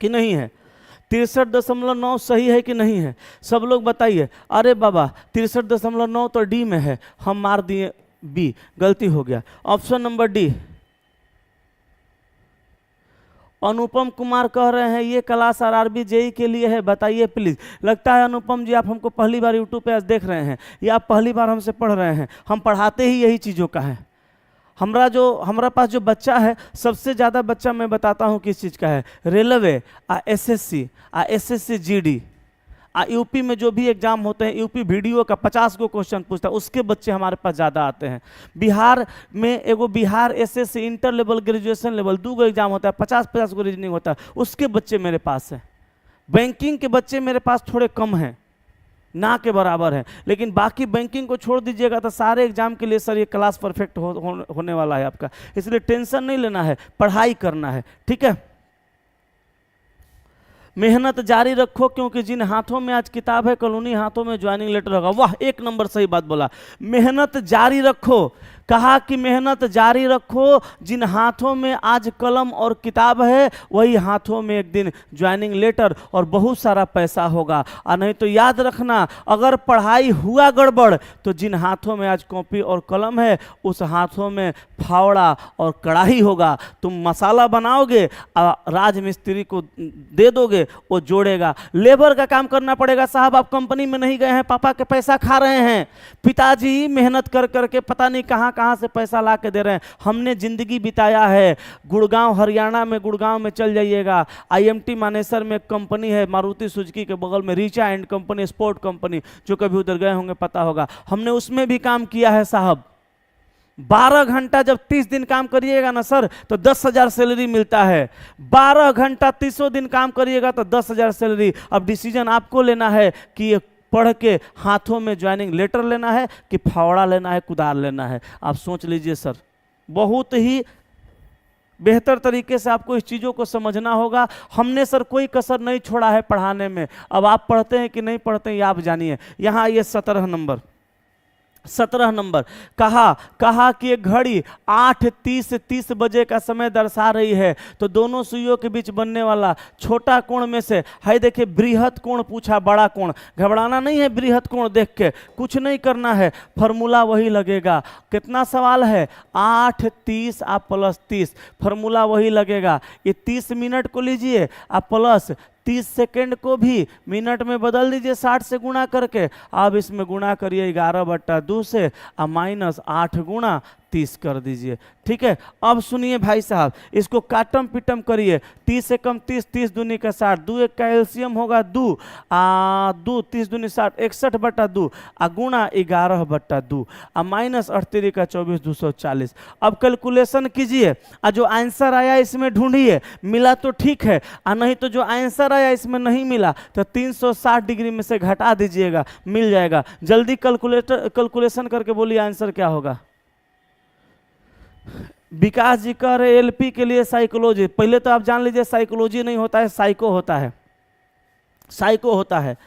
[SPEAKER 1] कि नहीं है? 63.9 सही है कि नहीं है? सब लोग बताइए। अरे बाबा 63.9 तो डी में है, हम मार दिए बी, गलती हो गया। Option number D. Anupam Kumar कह रहे हैं ये क्लास आरआरबी जेई के लिए है, बताइए प्लीज। लगता है अनुपम जी आप हमको पहली बार यूट्यूब पे आज देख रहे हैं, या आप पहली बार हमसे पढ़ रहे हैं। हम पढ़ाते ही यही चीज़ों का है। हमारा पास जो बच्चा है, सबसे ज़्यादा बच्चा मैं बताता हूँ किस चीज़ का है, रेलवे, एसएससी जीडी, यूपी में जो भी एग्जाम होते हैं, यूपी वीडियो का 50 को क्वेश्चन पूछता है, उसके बच्चे हमारे पास ज़्यादा आते हैं। बिहार में एगो Bihar SSC inter level graduation level 2 exam होता है, 50 को रीजनिंग होता है, उसके बच्चे मेरे पास हैं। बैंकिंग के बच्चे मेरे पास थोड़े कम हैं, ना के बराबर है, लेकिन बाकी बैंकिंग को छोड़ दीजिएगा तो सारे एग्जाम के लिए सर ये क्लास परफेक्ट होने वाला है आपका। इसलिए टेंशन नहीं लेना है, पढ़ाई करना है, ठीक है। मेहनत जारी रखो, क्योंकि जिन हाथों में आज किताब है कल उन्हीं हाथों में ज्वाइनिंग लेटर होगा। वाह, 1 नंबर सही बात बोला। मेहनत जारी रखो, कहा कि मेहनत जारी रखो, जिन हाथों में आज कलम और किताब है वही हाथों में एक दिन ज्वाइनिंग लेटर और बहुत सारा पैसा होगा। और नहीं तो याद रखना, अगर पढ़ाई हुआ गड़बड़ तो जिन हाथों में आज कॉपी और कलम है उस हाथों में फावड़ा और कढ़ाई होगा। तुम मसाला बनाओगे, राज मिस्त्री को दे दोगे, वो जोड़ेगा। लेबर का काम करना पड़ेगा साहब, आप कंपनी में नहीं गए हैं, पापा के पैसा खा रहे हैं, पिताजी मेहनत कर करके पता नहीं कहाँ से पैसा ला के दे रहे हैं। हमने जिंदगी बिताया है गुड़गांव, हरियाणा में, गुड़गांव में चल जाइएगा, आईएमटी मानेसर में एक कंपनी है मारुति सुजुकी के बगल में, Richa and company, sport company, जो कभी उधर गए होंगे पता होगा, हमने उसमें भी काम किया है साहब। 12 घंटा जब 30 दिन काम करिएगा ना सर तो 10,000 सैलरी मिलता है। 12 घंटा 30 दिन काम करिएगा तो 10,000 सैलरी। अब डिसीजन आपको लेना है कि पढ़ के हाथों में ज्वाइनिंग लेटर लेना है कि फावड़ा लेना है, कुदार लेना है। आप सोच लीजिए सर, बहुत ही बेहतर तरीके से आपको इस चीज़ों को समझना होगा। हमने सर कोई कसर नहीं छोड़ा है पढ़ाने में। अब आप पढ़ते हैं कि नहीं पढ़ते हैं ये आप जानिए। यहाँ आइए 17 नंबर। कहा कि एक घड़ी 8:30 से 30 बजे का समय दर्शा रही है, तो दोनों सुइयों के बीच बनने वाला छोटा कोण में से, है देखिए बृहत कोण पूछा, बड़ा कोण। घबराना नहीं है, बृहत कोण देख के कुछ नहीं करना है, फॉर्मूला वही लगेगा। कितना सवाल है? 8:30 आप प्लस 30, फॉर्मूला वही लगेगा। ये 30 मिनट को लीजिए आप प्लस 30 सेकेंड को भी मिनट में बदल दीजिए 60 से गुणा करके। अब इसमें गुणा करिए 11/2 से, माइनस 8 गुणा 30 कर दीजिए। ठीक है, अब सुनिए भाई साहब, इसको काटम पिटम करिए। 30 से कम 30, 30 दूनी का 60, 2 एक का एलसीएम होगा 2, 2 30 दूनी 60, 61/2 गुणा 11/2 माइनस 38 का 24, 240। अब कैलकुलेशन कीजिए, जो आंसर आया इसमें ढूंढिए, मिला तो ठीक है, नहीं तो जो आंसर आया इसमें नहीं मिला तो 360 डिग्री में से घटा दीजिएगा, मिल जाएगा। जल्दी कैलकुलेशन करके बोलिए आंसर क्या होगा। विकास जी कह रहे एलपी के लिए साइकोलॉजी, पहले तो आप जान लीजिए साइकोलॉजी नहीं होता है, साइको होता है। साइको होता है,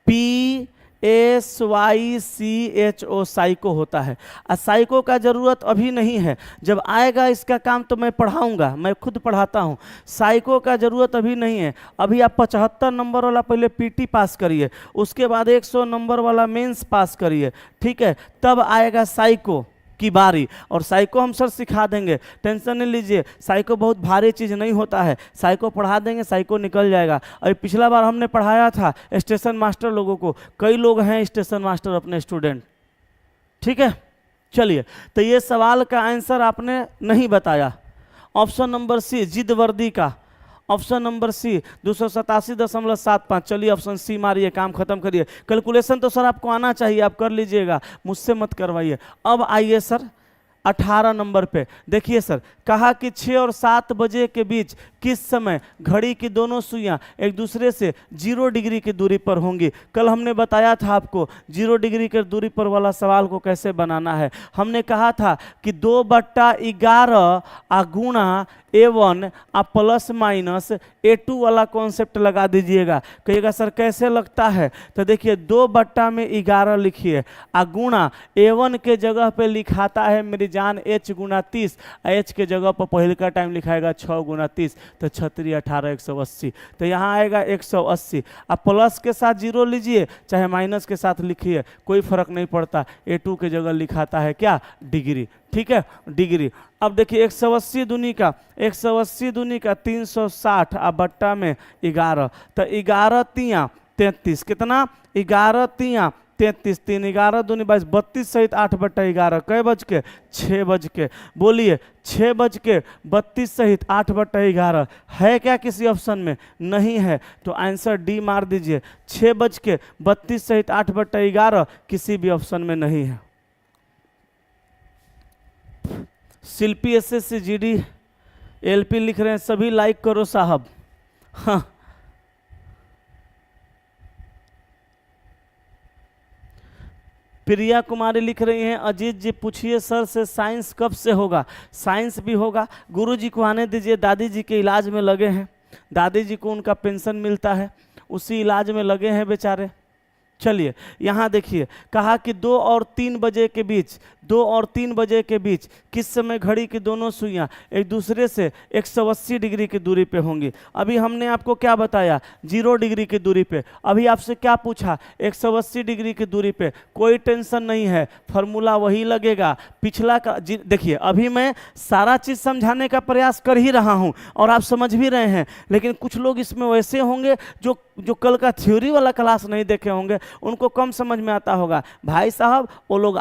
[SPEAKER 1] PSYCHO साइको होता है। साइको का जरूरत अभी नहीं है, जब आएगा इसका काम तो मैं पढ़ाऊंगा, मैं खुद पढ़ाता हूं। साइको का जरूरत अभी नहीं है। अभी आप 75 नंबर वाला पहले पीटी पास करिए, उसके बाद 100 नंबर वाला मेंस पास करिए, ठीक है, तब आएगा साइको की बारी। और साइको हम सर सिखा देंगे, टेंशन नहीं लीजिए। साइको बहुत भारी चीज़ नहीं होता है, साइको पढ़ा देंगे, साइको निकल जाएगा। अभी पिछला बार हमने पढ़ाया था स्टेशन मास्टर लोगों को, कई लोग हैं स्टेशन मास्टर अपने स्टूडेंट। ठीक है, चलिए, तो ये सवाल का आंसर आपने नहीं बताया। ऑप्शन नंबर सी जिद वर्दी का, ऑप्शन नंबर सी 287.75। चलिए ऑप्शन सी मारिए, काम खत्म करिए। कैलकुलेशन तो सर आपको आना चाहिए, आप कर लीजिएगा, मुझसे मत करवाइए। अब आइए सर 18 नंबर पे, देखिए सर, कहा कि 6 और 7 बजे के बीच किस समय घड़ी की दोनों सुइयां एक दूसरे से 0 डिग्री की दूरी पर होंगी। कल हमने बताया था आपको 0 डिग्री की दूरी पर वाला सवाल को कैसे बनाना है। हमने कहा था कि 2/11 गुणा A1 प्लस माइनस A2 वाला कॉन्सेप्ट लगा दीजिएगा। कहिएगा सर कैसे लगता है, तो देखिए 2/11 लिखिए, गुणा A1 के जगह पे लिखाता है मेरी जान H गुना 30, H के जगह पर पहले का टाइम लिखाएगा 6 गुना 30, तो 36 18 180, तो यहाँ आएगा 180। अब प्लस के साथ 0 लीजिए, चाहे माइनस के साथ लिखिए, कोई फर्क नहीं पड़ता। A2 के जगह लिखाता है क्या, डिग्री। ठीक है, डिग्री। अब देखिए 180 दूनी का 360 बट्टा में 11, तो 11 तियाँ 33, कितना 11 तियाँ 33, 3 11 दूनी 22, 32 सहित 8/11 कै बज के 6 बज के, बोलिए 6 बज के 32 सहित 8/11 है क्या किसी ऑप्शन में, नहीं है, तो आंसर डी मार दीजिए। 6 बज के 32 सहित 8/11 किसी भी ऑप्शन में नहीं है। शिल्पी SSC GD LP लिख रहे हैं, सभी लाइक करो साहब। हाँ, प्रिया कुमारी लिख रही हैं, अजीत जी पूछिए सर से साइंस कब से होगा। साइंस भी होगा, गुरु जी को आने दीजिए, दादी जी के इलाज में लगे हैं, दादी जी को उनका पेंशन मिलता है, उसी इलाज में लगे हैं बेचारे। चलिए यहाँ देखिए, कहा कि 2 और 3 बजे के बीच, 2 और 3 बजे के बीच किस समय घड़ी की दोनों सुइयां एक दूसरे से 180 डिग्री की दूरी पे होंगी। अभी हमने आपको क्या बताया, 0 डिग्री की दूरी पे। अभी आपसे क्या पूछा, 180 डिग्री की दूरी पे। कोई टेंशन नहीं है, फॉर्मूला वही लगेगा पिछला का। देखिए अभी मैं सारा चीज़ समझाने का प्रयास कर ही रहा हूँ और आप समझ भी रहे हैं, लेकिन कुछ लोग इसमें वैसे होंगे जो कल का थ्योरी वाला क्लास नहीं देखे होंगे, उनको कम समझ में आता होगा। भाई साहब वो लोग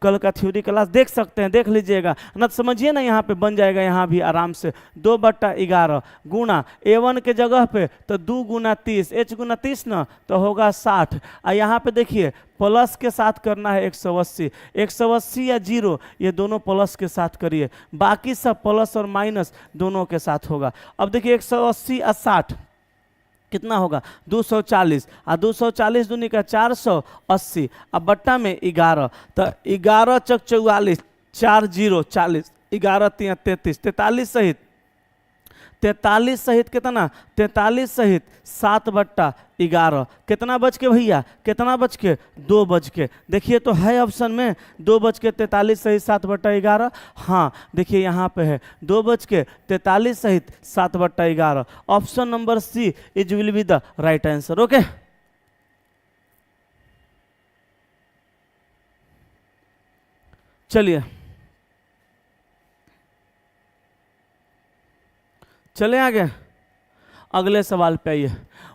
[SPEAKER 1] कल का थ्योरी क्लास देख सकते हैं, देख लीजिएगा ना, समझिए ना, यहाँ पे बन जाएगा यहाँ भी आराम से। 2/11 गुणा A1 के जगह पे तो 2 गुना 30, H गुना 30 ना, तो होगा 60। और यहाँ पे देखिए प्लस के साथ करना है 180, 180 या 0 ये दोनों प्लस के साथ करिए, बाकी सब प्लस और माइनस दोनों के साथ होगा। अब देखिए 180 और 60 कितना होगा, 240, और 240 दूनी का 480, अब बट्टा में 11, तो 11 चक 44, 4 0 40, 11 3 33, 43 सहित 43 सहित कितना, 43 सहित 7/11, कितना बच के भैया, कितना बच के, 2 बज के। देखिए तो है ऑप्शन में 2 बज के 43 सहित 7/11। हाँ देखिए यहाँ पे है 2 बज के 43 सहित 7/11। Option number C is will be the right answer. Okay, चलिए चले आगे, अगले सवाल पे आइए।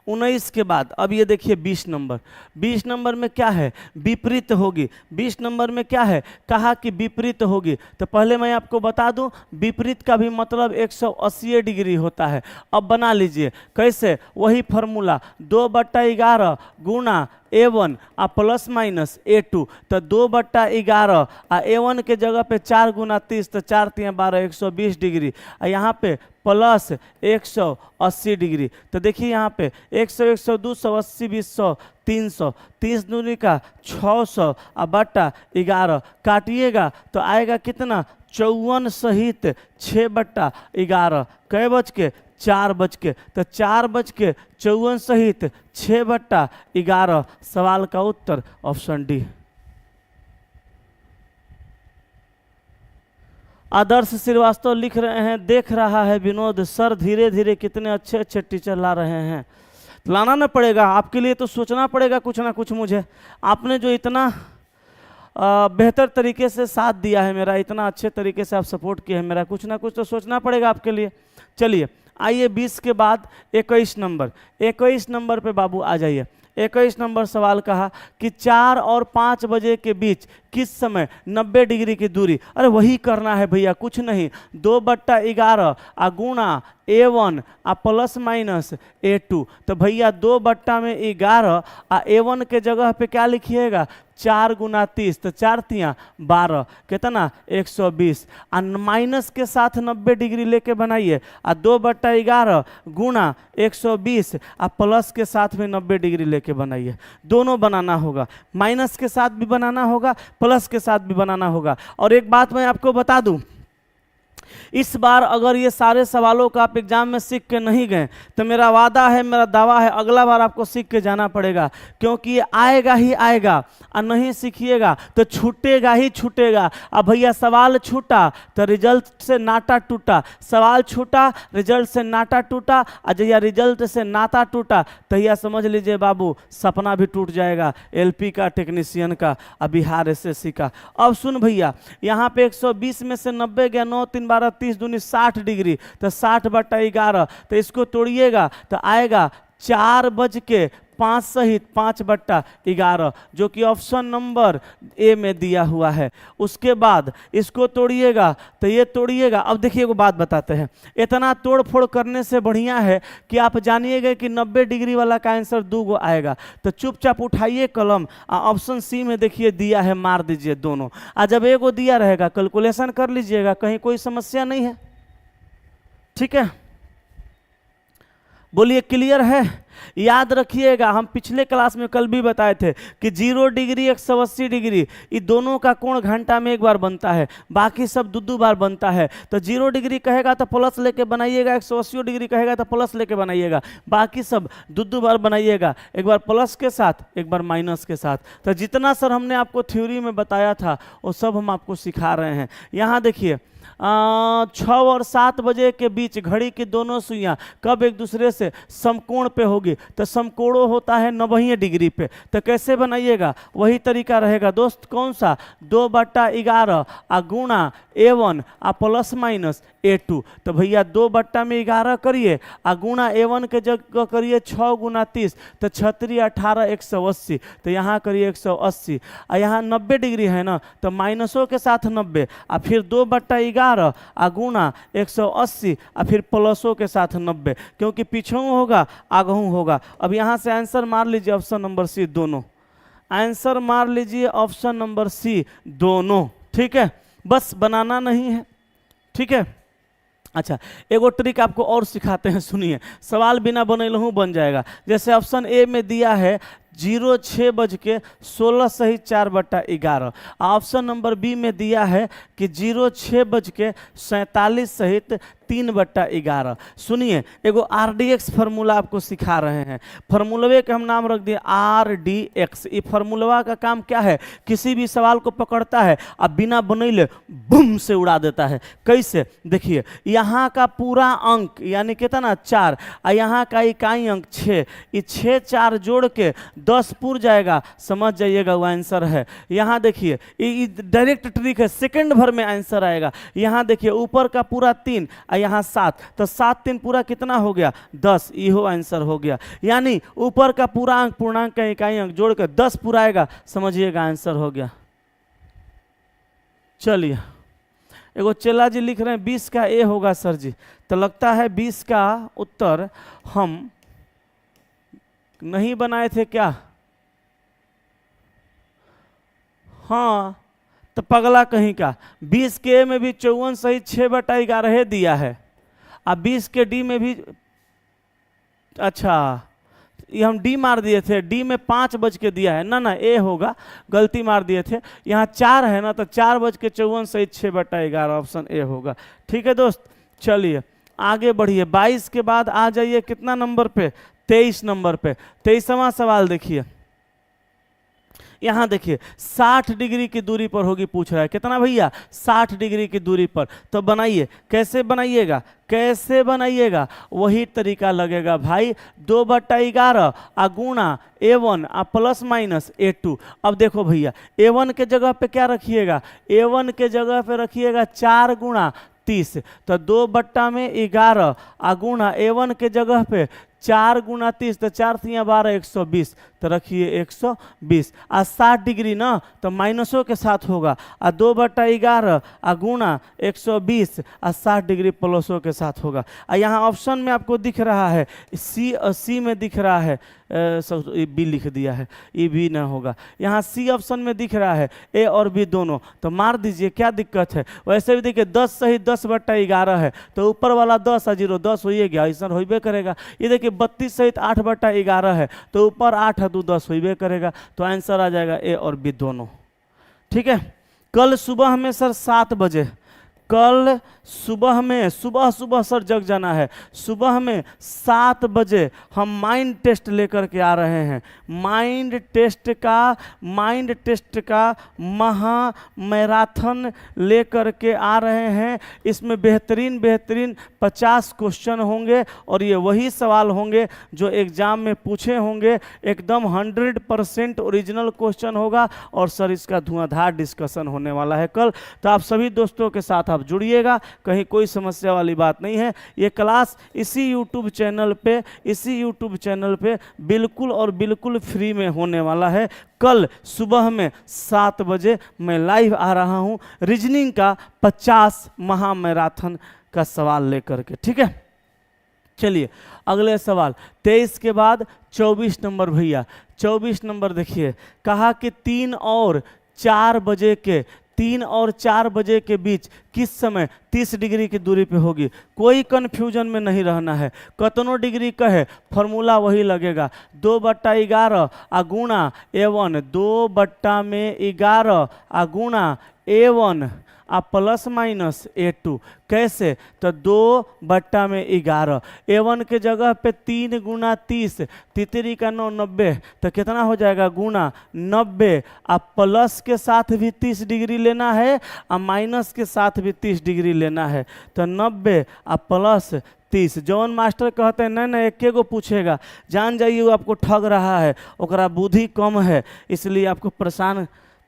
[SPEAKER 1] 19 के बाद अब ये देखिए 20 नंबर। 20 नंबर में क्या है? विपरीत होगी। 20 नंबर में क्या है? कहा कि विपरीत होगी। तो पहले मैं आपको बता दूं, विपरीत का भी मतलब 180 डिग्री होता है। अब बना लीजिए कैसे, वही फॉर्मूला 2/11 गुना A1 आ प्लस माइनस A2। तो 2/11 आ A1 के जगह पे 4 गुना 30, तो 4 3 12 120 डिग्री, और यहाँ पे प्लस 180 डिग्री। तो देखिए यहाँ पे 100 100 200 80 20 100 300, 30 दूनी का 600 आ बट्टा 11 काटिएगा तो आएगा कितना? 54 सहित 6/11 कै बज के? 4 बज के। तो 4 बज के 54 सहित 6/11। सवाल का उत्तर ऑप्शन डी। आदर्श श्रीवास्तव लिख रहे हैं, देख रहा है विनोद सर धीरे धीरे कितने अच्छे अच्छे टीचर ला रहे हैं। लाना ना पड़ेगा आपके लिए, तो सोचना पड़ेगा कुछ ना कुछ। मुझे आपने जो इतना बेहतर तरीके से साथ दिया है मेरा, इतना अच्छे तरीके से आप सपोर्ट किए हैं मेरा, कुछ ना कुछ तो सोचना पड़ेगा आपके लिए। चलिए आइए 20 के बाद 21 नंबर। 21 नंबर पे बाबू आ जाइए। 21 नंबर सवाल कहा कि 4 और 5 बजे के बीच किस समय 90 डिग्री की दूरी। अरे वही करना है भैया, कुछ नहीं। 2/11 आ गुणा A1 आ प्लस माइनस A2। तो भैया 2/11 आ A1 के जगह पे क्या लिखिएगा? 4 गुना 30, तो 4 3 12 कितना? 120। आ माइनस के साथ 90 डिग्री लेके बनाइए। आ 2/11 गुणा 120 आ प्लस के साथ में 90 डिग्री लेके बनाइए। दोनों बनाना होगा, माइनस के साथ भी बनाना होगा, प्लस के साथ भी बनाना होगा। और एक बात मैं आपको बता दूं, इस बार अगर ये सारे सवालों का आप एग्जाम में सीख के नहीं गए तो मेरा वादा है, मेरा दावा है, अगला बार आपको सीख के जाना पड़ेगा, क्योंकि ये आएगा ही आएगा। और नहीं सीखिएगा तो छूटेगा ही छूटेगा। अब भैया सवाल छूटा तो रिजल्ट से नाता टूटा, सवाल छूटा रिजल्ट से नाता टूटा, और जैया रिजल्ट से नाता टूटा तहिया समझ लीजिए बाबू सपना भी टूट जाएगा LP का, टेक्नीशियन का, और बिहार SSC का। अब सुन भैया, यहाँ पे 120 में से 90 गया, 9 3 12 30 दूनी 60 डिग्री, तो 60/11। तो इसको तोड़िएगा तो आएगा 4 बज के 5 सहित 5/11, जो कि ऑप्शन नंबर A में दिया हुआ है। उसके बाद इसको तोड़िएगा तो ये तोड़िएगा। अब देखिए एगो बात बताते हैं, इतना तोड़ फोड़ करने से बढ़िया है कि आप जानिएगा कि 90 डिग्री वाला का आंसर 2 गो आएगा। तो चुपचाप उठाइए कलम, ऑप्शन C में देखिए दिया है, मार दीजिए दोनों। जब एगो दिया रहेगा कैलकुलेशन कर लीजिएगा, कहीं कोई समस्या नहीं है। ठीक है, बोलिए क्लियर है? याद रखिएगा, हम पिछले क्लास में कल भी बताए थे कि 0 डिग्री 180 डिग्री ये दोनों का कोण घंटा में एक बार बनता है, बाकी सब दो बार बनता है। तो 0 डिग्री कहेगा तो प्लस लेके बनाइएगा, 180 डिग्री कहेगा तो प्लस लेके बनाइएगा, बाकी सब दो बार बनाइएगा, एक बार प्लस के साथ एक बार माइनस के साथ। तो जितना सर हमने आपको थ्योरी में बताया था वो सब हम आपको सिखा रहे हैं। यहाँ देखिए 6 और 7 बजे के बीच घड़ी की दोनों सुइयां कब एक दूसरे से समकोण पे होगी? तो समकोणों होता है 90 डिग्री पे। तो कैसे बनाइएगा? वही तरीका रहेगा दोस्त। कौन सा? 2/11 आ गुणा A1 आ प्लस माइनस A2। तो भैया 2/11 करिए आ गुणा A1 के जगह करिए 6 गुना 30, तो 36 18 180। तो यहाँ करिए 180, आ यहाँ 90 डिग्री है ना, तो माइनसों के साथ 90, आ फिर 2/11 आ गुणा 180, आ फिर प्लसों के साथ 90, क्योंकि पीछों होगा आगहू होगा। अब यहाँ से आंसर मार लीजिए ऑप्शन नंबर C दोनों। आंसर मार लीजिए ऑप्शन नंबर C दोनों। ठीक है, बस बनाना नहीं है। ठीक है, अच्छा एगो ट्रिक आपको और सिखाते हैं, सुनिए। सवाल बिना बनैलहू बन जाएगा। जैसे ऑप्शन A में दिया है 06 बज के 16 सहित 4/11। ऑप्शन नंबर B में दिया है कि 06 बज के 47 सहित 3/11। सुनिए, एगो RDX फार्मूला आपको सिखा रहे हैं। फार्मूलवे के हम नाम रख दिए RDX। ये फार्मूलवा का काम क्या है? किसी भी सवाल को पकड़ता है और बिना बनैले बूम से उड़ा देता है। कैसे? देखिए, यहाँ का पूरा अंक यानी कितना 4, और यहाँ का इकाई अंक 6, ये 6 4 जोड़ के 10 पुर जाएगा, समझ जाइएगा वो आंसर है। यहाँ देखिए ये डायरेक्ट ट्रिक है, सेकंड भर में आंसर आएगा। यहाँ देखिए ऊपर का पूरा 3 और यहाँ 7, तो 7 3 पूरा कितना हो गया 10, इहो आंसर हो गया। यानी ऊपर का पूरा अंक पूर्णांक का इकाई अंक जोड़ कर 10 पूरा आएगा, समझिएगा आंसर हो गया। चलिए एगो चेला जी लिख रहे हैं 20 का ए होगा सर जी, तो लगता है 20 का उत्तर हम नहीं बनाए थे क्या? हाँ तो पगला कहीं का, 20 के ए में भी 54 सहित 6/11 दिया है, अब 20 के डी में भी, अच्छा ये हम डी मार दिए थे, डी में 5 बज के दिया है, ना ए होगा, गलती मार दिए थे। यहाँ 4 है ना, तो 4/54 सहित 6/11 ऑप्शन ए होगा। ठीक है दोस्त, चलिए आगे बढ़िए। 22 के बाद आ जाइए कितना नंबर पे, 23 नंबर पे। 23वां सवाल देखिए, यहाँ देखिए 60 डिग्री की दूरी पर होगी, पूछ रहा है कितना भैया, 60 डिग्री की दूरी पर। तो बनाइए, कैसे बनाइएगा, कैसे बनाइएगा, वही तरीका लगेगा भाई, 2/11 आ गुणा A1 आ प्लस माइनस A2। अब देखो भैया A1 के जगह पे क्या रखिएगा, A1 के जगह पे रखिएगा 4 गुणा 30, तो 2/11 आ गुणा A1 के जगह पे 4 गुणा 30, तो 4 3 12 120, तो रखिए 120। आ 60 डिग्री ना, तो माइनसों के साथ होगा, आ 2/11 आ गुणा 120 आ 60 डिग्री प्लसों के साथ होगा। आ यहाँ ऑप्शन में आपको दिख रहा है सी में दिख रहा है, बी लिख दिया है, ये भी ना होगा। यहाँ सी ऑप्शन में दिख रहा है ए और बी दोनों, तो मार दीजिए, क्या दिक्कत है। वैसे भी देखिए 10 सहित 10/11 है, तो ऊपर वाला 10 और 0 10 होइए गया, ऐसा होइबे करेगा। ये देखिए 32 सहित 8/11 है, तो ऊपर 8 है 2 10 होइबे करेगा, तो आंसर आ जाएगा ए और बी दोनों। ठीक है, कल सुबह में सर 7 बजे, कल सुबह में, सुबह सर जग जाना है, सुबह में 7 बजे हम माइंड टेस्ट लेकर के आ रहे हैं। माइंड टेस्ट का महा मैराथन लेकर के आ रहे हैं। इसमें बेहतरीन 50 क्वेश्चन होंगे, और ये वही सवाल होंगे जो एग्जाम में पूछे होंगे, एकदम 100% ओरिजिनल क्वेश्चन होगा, और सर इसका धुआंधार डिस्कशन होने वाला है कल। तो आप सभी दोस्तों के साथ आप जुड़िएगा, कहीं कोई समस्या वाली बात नहीं है। ये क्लास इसी यूट्यूब चैनल पे बिल्कुल और बिल्कुल फ्री में होने वाला है। कल सुबह में 7 बजे मैं लाइव आ रहा हूं, रीजनिंग का 50 महा मैराथन का सवाल लेकर के। ठीक है, चलिए अगले सवाल 23 के बाद 24 नंबर भैया। 24 नंबर देखिए, कहा कि 3 और 4 बजे के बीच किस समय 30 डिग्री की दूरी पे होगी। कोई कन्फ्यूजन में नहीं रहना है, कतनो डिग्री कहे फॉर्मूला वही लगेगा, 2/11 आ गुणा A1, 2/11 आ गुणा A1 आ प्लस माइनस A2। कैसे, तो 2/11, A1 के जगह पे 3 गुणा 30, तितरी का 9 90, तो कितना हो जाएगा गुणा 90, आ प्लस के साथ भी 30 डिग्री लेना है, आ माइनस के साथ भी 30 डिग्री लेना है, तो 90 आ प्लस 30। जौन मास्टर कहते हैं नहीं एके गो पूछेगा, जान जाइए वो आपको ठग रहा है, ओकरा बुद्धि कम है, इसलिए आपको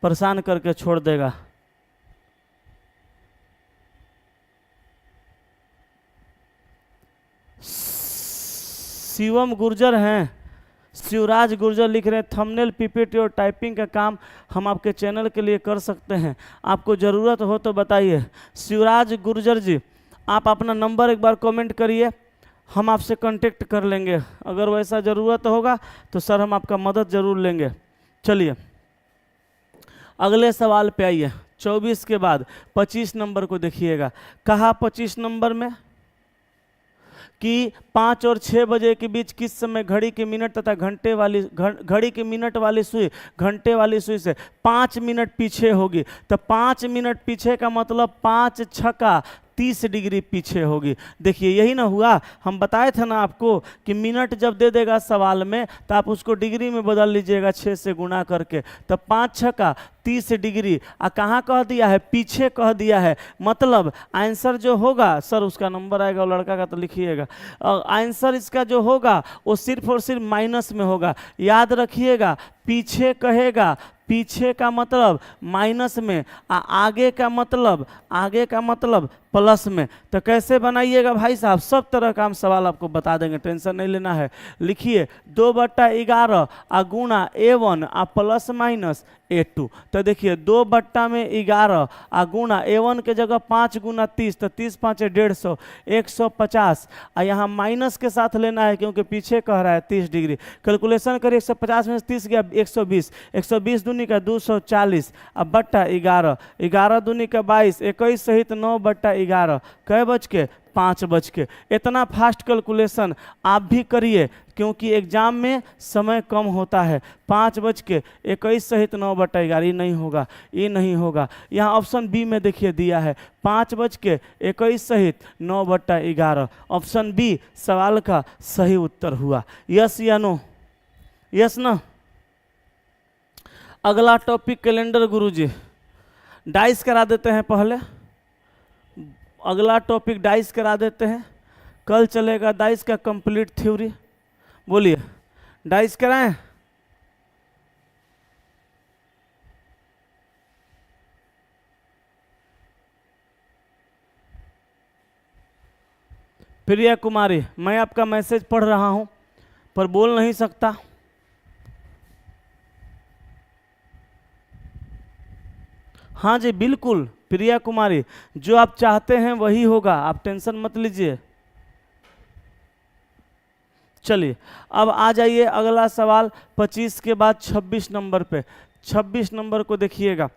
[SPEAKER 1] परेशान करके छोड़ देगा। शिवम गुर्जर हैं, शिवराज गुर्जर लिख रहे हैं, थंबनेल पीपीटी और टाइपिंग का काम हम आपके चैनल के लिए कर सकते हैं, आपको ज़रूरत हो तो बताइए। शिवराज गुर्जर जी, आप अपना नंबर एक बार कमेंट करिए, हम आपसे कांटेक्ट कर लेंगे, अगर वैसा ज़रूरत होगा तो सर हम आपका मदद ज़रूर लेंगे। चलिए अगले सवाल पे आइए। 24 के बाद 25 नंबर को देखिएगा, कहा 25 नंबर में कि 5 और 6 बजे के बीच किस समय घड़ी के मिनट तथा घड़ी की मिनट वाली सुई घंटे वाली सुई से 5 मिनट पीछे होगी। तो 5 मिनट पीछे का मतलब 5 छक्का 30 डिग्री पीछे होगी। देखिए यही ना हुआ, हम बताए थे ना आपको कि मिनट जब दे देगा सवाल में तो आप उसको डिग्री में बदल लीजिएगा 6 से गुणा करके, तो 5 6 का 30 डिग्री। कहाँ कह दिया है, पीछे कह दिया है, मतलब आंसर जो होगा, सर उसका नंबर आएगा और लड़का का तो लिखिएगा, आंसर इसका जो होगा वो सिर्फ और सिर्फ माइनस में होगा। याद रखिएगा, पीछे कहेगा, पीछे का मतलब माइनस में, आगे का मतलब प्लस में। तो कैसे बनाइएगा भाई साहब, सब तरह का हम सवाल आपको बता देंगे, टेंशन नहीं लेना है। लिखिए 2/11 गुणा A1 प्लस माइनस A2। तो देखिए 2/11 गुणा A1 के जगह 5 गुना 30, तो 30 5 150, 150। यहाँ माइनस के साथ लेना है क्योंकि पीछे कह रहा है 30 डिग्री। कैलकुलेशन करिए, 150 में से 30 गया 120, 120 दूनी का 240 अब बट्टा 11, 11 दूनी का 22, 21 सहित 9/11 कै बज के 5 बज के। इतना फास्ट कैलकुलेशन आप भी करिए क्योंकि एग्जाम में समय कम होता है। 5 बज के 21 सहित 9/11, ये नहीं होगा, ये नहीं होगा। यहाँ ऑप्शन बी में देखिए दिया है 5 बज के 21 सहित 9/11। ऑप्शन बी सवाल का सही उत्तर हुआ। यस या नो, यस ना। अगला टॉपिक कैलेंडर गुरुजी, डाइस करा देते हैं पहले। अगला टॉपिक डाइस करा देते हैं, कल चलेगा डाइस का कंप्लीट थ्योरी। बोलिए डाइस कराएं। प्रिया कुमारी, मैं आपका मैसेज पढ़ रहा हूं पर बोल नहीं सकता। हाँ जी बिल्कुल प्रिया कुमारी, जो आप चाहते हैं वही होगा, आप टेंशन मत लीजिए। चलिए अब आ जाइए अगला सवाल 25 के बाद 26 नंबर पे। 26 नंबर को देखिएगा,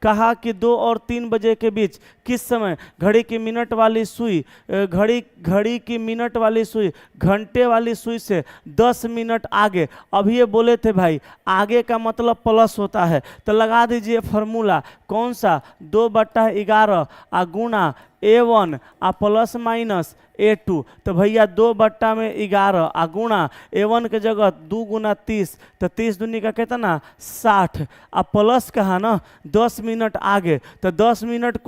[SPEAKER 1] कहा कि 2 और 3 बजे के बीच किस समय घड़ी की मिनट वाली सुई घड़ी की मिनट वाली सुई घंटे वाली सुई से 10 मिनट आगे। अब ये बोले थे भाई आगे का मतलब प्लस होता है, तो लगा दीजिए फॉर्मूला कौन सा, 2/11 गुणा A1 प्लस माइनस A2। तो भैया 2/11 गुणा A1 के जगह 2 गुना 30, तो 30 दूनी का कितना 60। अब प्लस कहा ना 10 मिनट आगे, तो 10 मिनट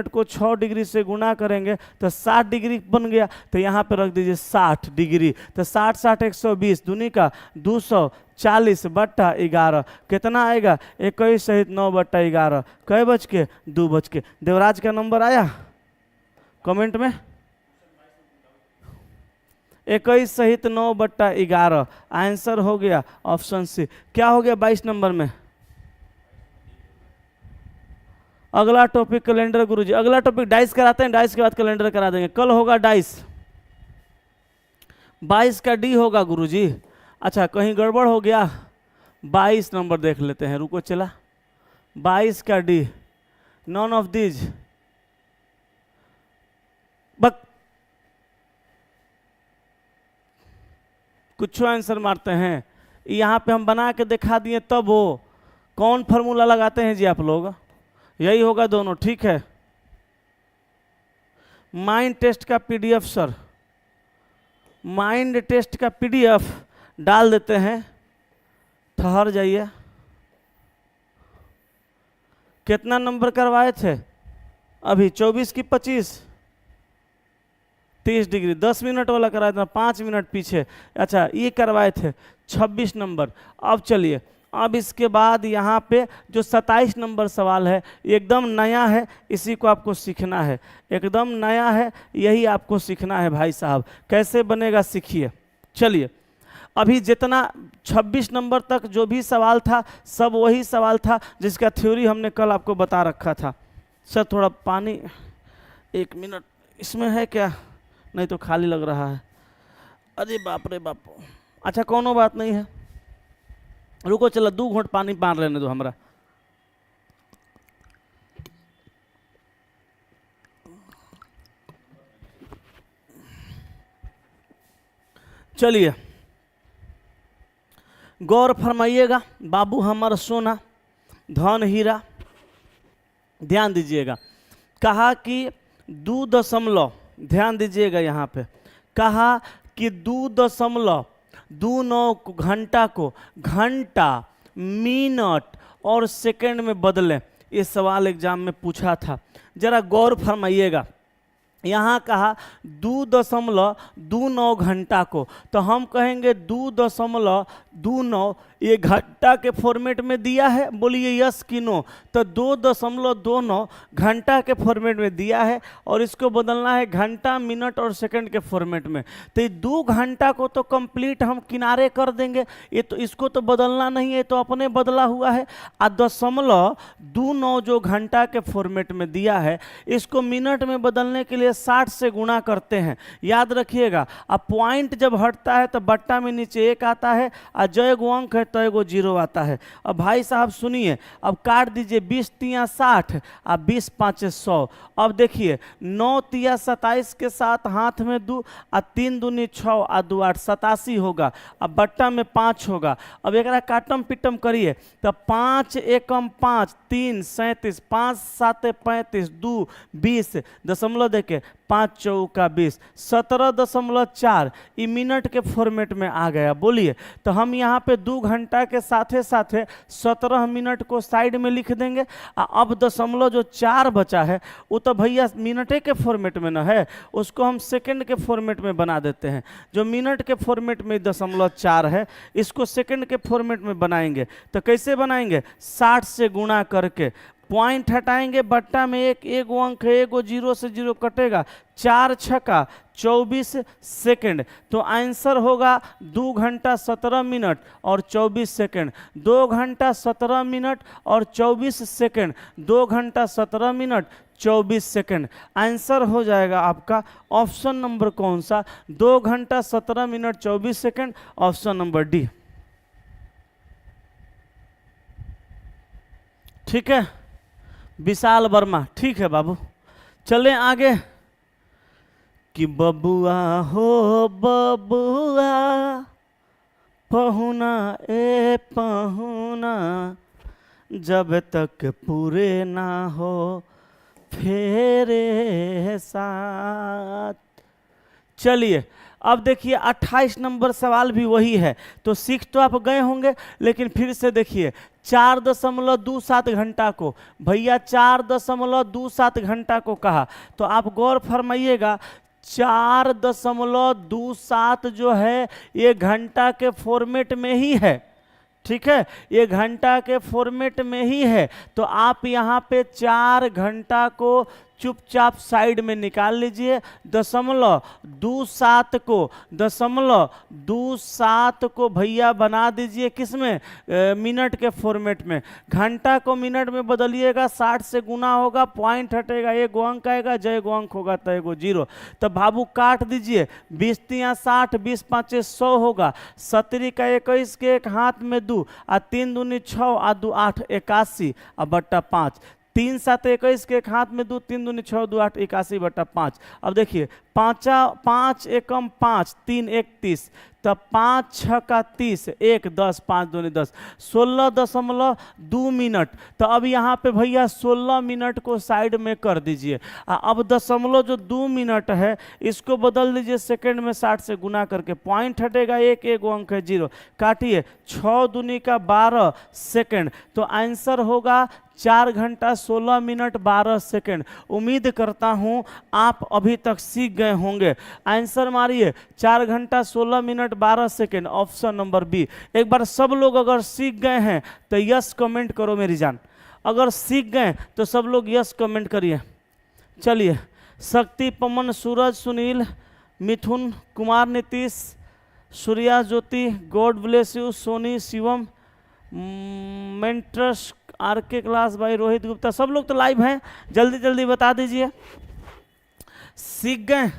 [SPEAKER 1] को 6 डिग्री से गुणा करेंगे तो 60 डिग्री बन गया। तो यहाँ पे रख दीजिए 60 डिग्री, तो 60 60 120 दूनी का 240/11 कितना आएगा 21 सहित 9/11 कै बज के 2 बज के। देवराज का नंबर आया कमेंट में, 21 सहित 9/11 आंसर हो गया ऑप्शन सी। क्या हो गया 22 नंबर में। अगला टॉपिक कैलेंडर गुरुजी, अगला टॉपिक डाइस कराते हैं, डाइस के बाद कैलेंडर करा देंगे। कल होगा डाइस, 22 का डी होगा गुरुजी। अच्छा कहीं गड़बड़ हो गया, 22 नंबर देख लेते हैं, रुको चला। 22 का डी, नॉन ऑफ दीज बक कुछ आंसर मारते हैं। यहाँ पे हम बना के दिखा दिए, तब वो कौन फॉर्मूला लगाते हैं जी आप लोग, यही होगा दोनों, ठीक है। माइंड टेस्ट का पीडीएफ सर, माइंड टेस्ट का पीडीएफ डाल देते हैं, ठहर जाइए। कितना नंबर करवाए थे अभी, 24 की 25, 30 डिग्री, 10 मिनट वाला कराया था, 5 मिनट पीछे। अच्छा ये करवाए थे 26 नंबर। अब चलिए, अब इसके बाद यहाँ पे जो 27 नंबर सवाल है एकदम नया है, इसी को आपको सीखना है, एकदम नया है, यही आपको सीखना है भाई साहब। कैसे बनेगा सीखिए। चलिए अभी जितना 26 नंबर तक जो भी सवाल था सब वही सवाल था जिसका थ्योरी हमने कल आपको बता रखा था। सर थोड़ा पानी, 1 मिनट, इसमें है क्या, नहीं तो खाली लग रहा है। अरे बाप रे बाप। अच्छा कोनो बात नहीं है, रुको चलो 2 घूंट पानी मार लेने दो हमरा। चलिए गौर फरमाइएगा, बाबू हमारा सोना धन हीरा, ध्यान दीजिएगा। कहा कि 2 ध्यान दीजिएगा यहाँ पे, कहा कि 2.29 घंटा को घंटा, मिनट और सेकंड में बदलें। ये सवाल एग्जाम में पूछा था, जरा गौर फरमाइएगा। यहाँ कहा 2.29 घंटा को, तो हम कहेंगे 2.29 ये घंटा के फॉर्मेट में दिया है, बोलिए यस कि नो। तो 2.29 घंटा के फॉर्मेट में दिया है और इसको बदलना है घंटा, मिनट और सेकंड के फॉर्मेट में। तो ये 2 घंटा को तो कंप्लीट हम किनारे कर देंगे, ये तो इसको तो बदलना नहीं है, तो अपने बदला हुआ है। 0.29 जो घंटा के फॉर्मेट में दिया है, इसको मिनट में बदलने के लिए 60 से गुणा करते हैं। याद रखिएगा, अब पॉइंट जब हटता है तो बट्टा में नीचे 1 आता है और जो एगो अंक है तो एगो 0 आता है। अब भाई साहब सुनिए, अब काट दीजिए, 20 तिया 60 और 20 पाँचे 100। अब देखिए 9 तिया 27 के साथ हाथ में 2 और 3 दूनी 6 और 2 8 87 होगा। अब बट्टा में 5 होगा। अब एक काटम पिटम करिए तो 5 एकम 5, 3 37, 5 7 35, 2 20, दशमलव देके 5 चौका 20, 17.4 ये मिनट के फॉर्मेट में आ गया। बोलिए, तो हम यहाँ पे 2 घंटा के साथे साथे 17 मिनट को साइड में लिख देंगे। अब दशमलव जो 4 बचा है वो तो भैया मिनटे के फॉर्मेट में न है, उसको हम सेकंड के फॉर्मेट में बना देते हैं। जो मिनट के फॉर्मेट में 0.4 है, इसको सेकंड के फॉर्मेट में बनाएंगे। तो कैसे बनाएंगे? 60 से गुणा करके पॉइंट हटाएंगे, बट्टा में एगो अंक है, एगो 0 से 0 कटेगा, 4 छक्का 24 सेकंड। तो आंसर होगा 2 घंटा 17 मिनट और 24 सेकंड। 2 घंटा 17 मिनट और 24 सेकंड, 2 घंटा 17 मिनट 24 सेकंड। आंसर हो जाएगा आपका ऑप्शन नंबर कौन सा? 2 घंटा 17 minute 24 second, option number D. ठीक है विशाल वर्मा, ठीक है बाबू। चलें आगे कि बबुआ हो बबुआ, पहुना ए पहुना, जब तक पूरे ना हो फेरे साथ। चलिए अब देखिए 28 नंबर सवाल भी वही है। तो सीख तो आप गए होंगे, लेकिन फिर से देखिए 4.27 घंटा को, भैया 4.27 घंटा को कहा, तो आप गौर फरमाइएगा 4.27 जो है ये घंटा के फॉर्मेट में ही है। ठीक है, ये घंटा के फॉर्मेट में ही है। तो आप यहाँ पे 4 घंटा को चुपचाप साइड में निकाल लीजिए। 0.27 को भैया बना दीजिए किसमें? मिनट के फॉर्मेट में। घंटा को मिनट में बदलिएगा, 60 से गुना होगा, पॉइंट हटेगा, एगो अंक आएगा, जय गो अंक होगा तो एगो 0। तो बाबू काट दीजिए, 20 तिया 60, 20 पाँचे 100 होगा, 17 का 21 के एक हाथ में 2 और 3 दूनी 6 और 2 8 81 और बट्टा 5। 3 7 21 के एक हाथ में 2, 3 दूनी 6, 2 8 81 बट्टा 5। अब देखिए 5 एकम 5, 3 1 30, तब 5 6 का 30, 1 10, 5 दूनी 10, 16.2 मिनट। तो अब यहाँ पे भैया 16 मिनट को साइड में कर दीजिए। अब दशमलव जो 2 मिनट है इसको बदल दीजिए सेकंड में 60 से गुना करके, पॉइंट हटेगा, एगो अंक है 0, काटिए, 6 दूनी का 12 सेकंड। तो आंसर होगा 4 घंटा 16 मिनट 12 सेकंड। उम्मीद करता हूं आप अभी तक सीख गए होंगे। आंसर मारिए 4 घंटा 16 minute 12 second, option number B. एक बार सब लोग अगर सीख गए हैं तो यस कमेंट करो मेरी जान। अगर सीख गए तो सब लोग यस कमेंट करिए। चलिए, Shakti, Pawan, Suraj, Sunil, Mithun, Kumar, Nitish, Surya, Jyoti, God bless you, Soni, Shivam, mentors, RK class भाई, रोहित गुप्ता, सब लोग तो लाइव हैं, जल्दी जल्दी बता दीजिए। सीख गए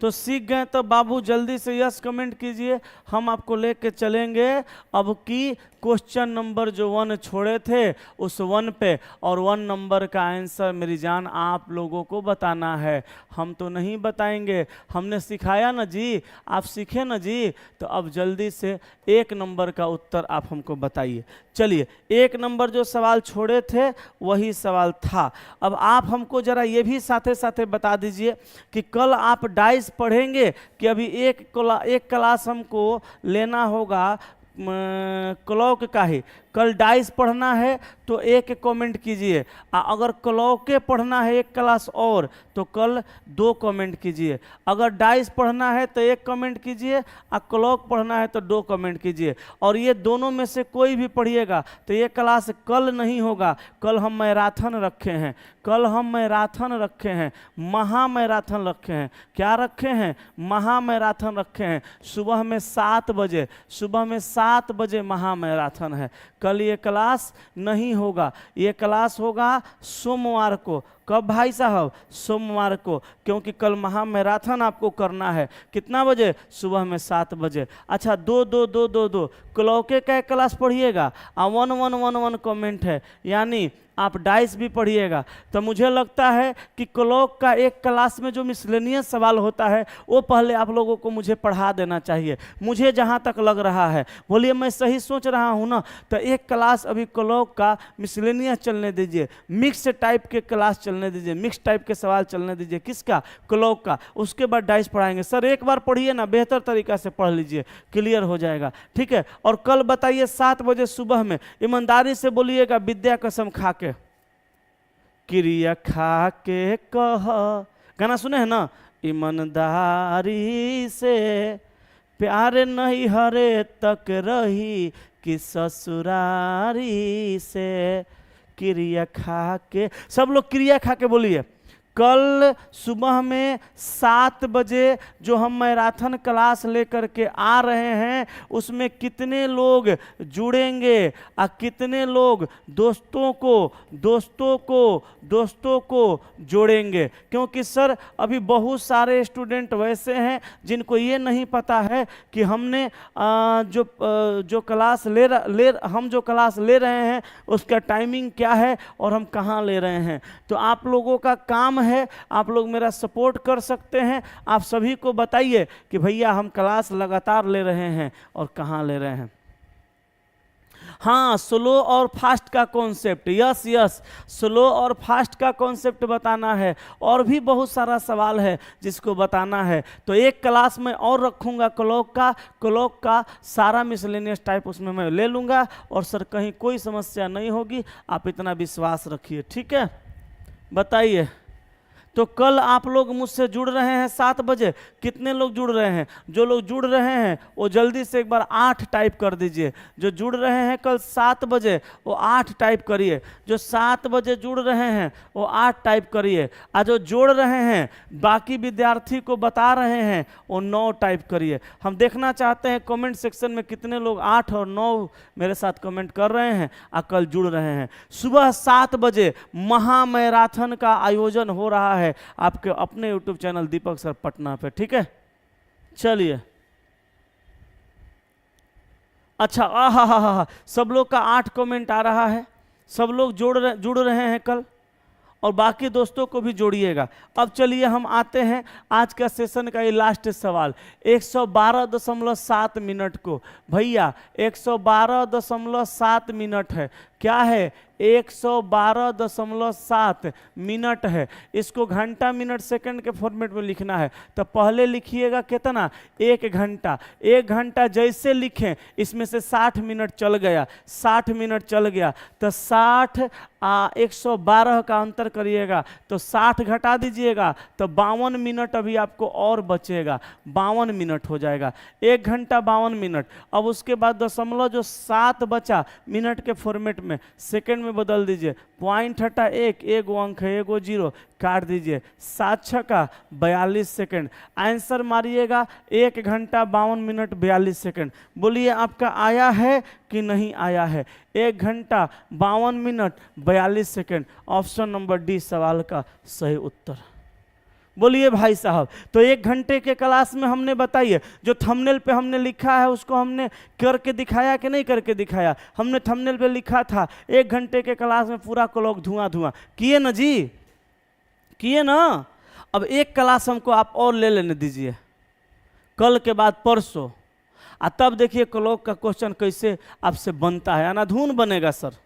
[SPEAKER 1] तो सीख गए तो बाबू जल्दी से यस कमेंट कीजिए। हम आपको लेके चलेंगे अब की क्वेश्चन नंबर जो 1 छोड़े थे उस 1 पे, और 1 नंबर का आंसर मेरी जान आप लोगों को बताना है, हम तो नहीं बताएंगे। हमने सिखाया ना जी, आप सीखे ना जी, तो अब जल्दी से 1 नंबर का उत्तर आप हमको बताइए। चलिए, 1 नंबर जो सवाल छोड़े थे वही सवाल था। अब आप हमको जरा ये भी साथे साथे बता दीजिए कि कल आप डाइस पढ़ेंगे कि अभी एक क्लास हमको लेना होगा क्लॉक का ही। कल डाइस पढ़ना है तो एक कमेंट कीजिए, अगर क्लॉके पढ़ना है एक क्लास और तो कल 2 कमेंट कीजिए। अगर डाइस पढ़ना है तो 1 कमेंट कीजिए और क्लॉक पढ़ना है तो 2 कमेंट कीजिए। और ये दोनों में से कोई भी पढ़िएगा तो ये क्लास कल नहीं होगा। कल हम मैराथन रखे हैं, कल हम मैराथन रखे हैं, महा मैराथन रखे हैं। क्या रखे हैं? महा मैराथन रखे हैं। सुबह में 7 बजे, सुबह में 7 बजे महा मैराथन है। कल ये क्लास नहीं होगा, ये क्लास होगा सोमवार को। कब भाई साहब? सोमवार को, क्योंकि कल महा मैराथन आपको करना है। कितना बजे? सुबह में 7 बजे। अच्छा, 2 क्लॉके का एक क्लास पढ़िएगा और 1 कमेंट है, यानी आप डाइस भी पढ़िएगा। तो मुझे लगता है कि क्लॉक का एक क्लास में जो मिसलेनियस सवाल होता है वो पहले आप लोगों को मुझे पढ़ा देना चाहिए, मुझे जहाँ तक लग रहा है। बोलिए मैं सही सोच रहा हूँ ना? तो एक क्लास अभी क्लॉक का मिसलेनियस चलने दीजिए, मिक्स टाइप के क्लास चलने दीजिए, मिक्स टाइप के सवाल चलने दीजिए। किसका? क्लॉक का। उसके बाद डाइस पढ़ाएंगे। सर एक बार पढ़िए ना, बेहतर तरीका से पढ़ लीजिए, क्लियर हो जाएगा। ठीक है? और कल बताइए 7 बजे सुबह में, ईमानदारी से बोलिएगा, विद्या कसम खा के, क्रिया खा के कह, गाना सुने हैं ना? ईमानदारी से प्यार नहीं हरे तक रही कि ससुरारी से, क्रिया खा के। सब लोग क्रिया खा के बोलिए। कल सुबह में 7 बजे जो हम मैराथन क्लास लेकर के आ रहे हैं उसमें कितने लोग जुड़ेंगे और कितने लोग दोस्तों को जोड़ेंगे? क्योंकि सर अभी बहुत सारे स्टूडेंट वैसे हैं जिनको ये नहीं पता है कि हमने जो क्लास हम जो क्लास ले रहे हैं उसका टाइमिंग क्या है और हम कहाँ ले रहे हैं। तो आप लोगों का काम है, आप लोग मेरा सपोर्ट कर सकते हैं। आप सभी को बताइए कि भैया हम क्लास लगातार ले रहे हैं और कहाँ ले रहे हैं। हाँ, स्लो और फास्ट का कॉन्सेप्ट, यस, स्लो और फास्ट का कॉन्सेप्ट बताना है। और भी बहुत सारा सवाल है जिसको बताना है। तो एक क्लास में और रखूंगा क्लॉक का सारा मिसलेनियस टाइप उसमें मैं ले लूंगा। और सर कहीं कोई समस्या नहीं होगी, आप इतना विश्वास रखिए। ठीक है? बताइए। तो कल आप लोग मुझसे जुड़ रहे हैं 7 बजे। कितने लोग जुड़ रहे हैं? जो लोग जुड़ रहे हैं वो जल्दी से एक बार 8 टाइप कर दीजिए। जो जुड़ रहे हैं कल 7 बजे वो 8 टाइप करिए। जो 7 बजे जुड़ रहे हैं वो 8 टाइप करिए। और जो जोड़ रहे हैं, बाकी विद्यार्थी को बता रहे हैं, वो 9 टाइप करिए। हम देखना चाहते हैं कमेंट सेक्शन में कितने लोग 8 और 9 मेरे साथ कमेंट कर रहे हैं और कल जुड़ रहे हैं। सुबह 7 बजे महा मैराथन का आयोजन हो रहा है आपके अपने YouTube चैनल दीपक सर पटना पे। ठीक है? चलिए। अच्छा, आहा, सब लोग का 8 कमेंट आ रहा है। सब लोग जुड़ रहे हैं कल, और बाकी दोस्तों को भी जोड़िएगा। अब चलिए हम आते हैं आज का सेशन का ये लास्ट सवाल। 112.7 मिनट को, भैया 112.7 मिनट है। क्या है? 112.7 मिनट है। इसको घंटा मिनट सेकंड के फॉर्मेट में लिखना है। तो पहले लिखिएगा कितना? 1 घंटा। 1 घंटा जैसे लिखें इसमें से 60 मिनट चल गया, 60 मिनट चल गया तो 60 112 का अंतर करिएगा तो 60 घटा दीजिएगा तो 52 मिनट अभी आपको और बचेगा, 52 मिनट हो जाएगा। 1 घंटा 52 मिनट। अब उसके बाद दशमलव जो 7 बचा मिनट के फॉर्मेट में सेकंड में बदल दीजिए। पॉइंट हटा 1, एगो अंक है, एगो 0 काट दीजिए। 7 छक्का 42 सेकंड। आंसर मारिएगा 1 घंटा 52 मिनट 42 सेकंड। बोलिए आपका आया है कि नहीं आया है? 1 घंटा 52 minute 42 second. Option number D सवाल का सही उत्तर। बोलिए भाई साहब। तो 1 घंटे के क्लास में हमने बताइए, जो थंबनेल पे हमने लिखा है उसको हमने करके दिखाया कि नहीं करके दिखाया? हमने थंबनेल पे लिखा था 1 घंटे के क्लास में पूरा क्लॉक धुआं किए ना जी, किए ना। अब एक क्लास हमको आप और ले लेने दीजिए, कल के बाद परसों तब देखिए क्लॉक का क्वेश्चन कैसे आपसे बनता है, अनाधून बनेगा सर।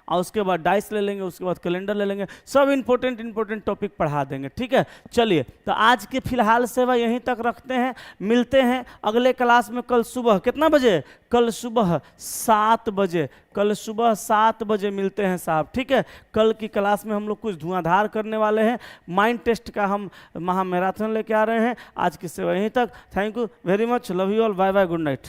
[SPEAKER 1] और उसके बाद डाइस ले लेंगे, उसके बाद कैलेंडर ले लेंगे, सब इंपॉर्टेंट टॉपिक पढ़ा देंगे, ठीक है। चलिए तो आज के फिलहाल सेवा यहीं तक रखते हैं, मिलते हैं अगले क्लास में कल सुबह कितना बजे, कल सुबह 7 बजे, कल सुबह 7 बजे मिलते हैं साहब, ठीक है। कल की क्लास में हम लोग कुछ धुआंधार करने वाले हैं, माइंड टेस्ट का हम महा मैराथन लेके आ रहे हैं। आज की सेवा यहीं तक, thank you very much, love you all, bye bye, good night.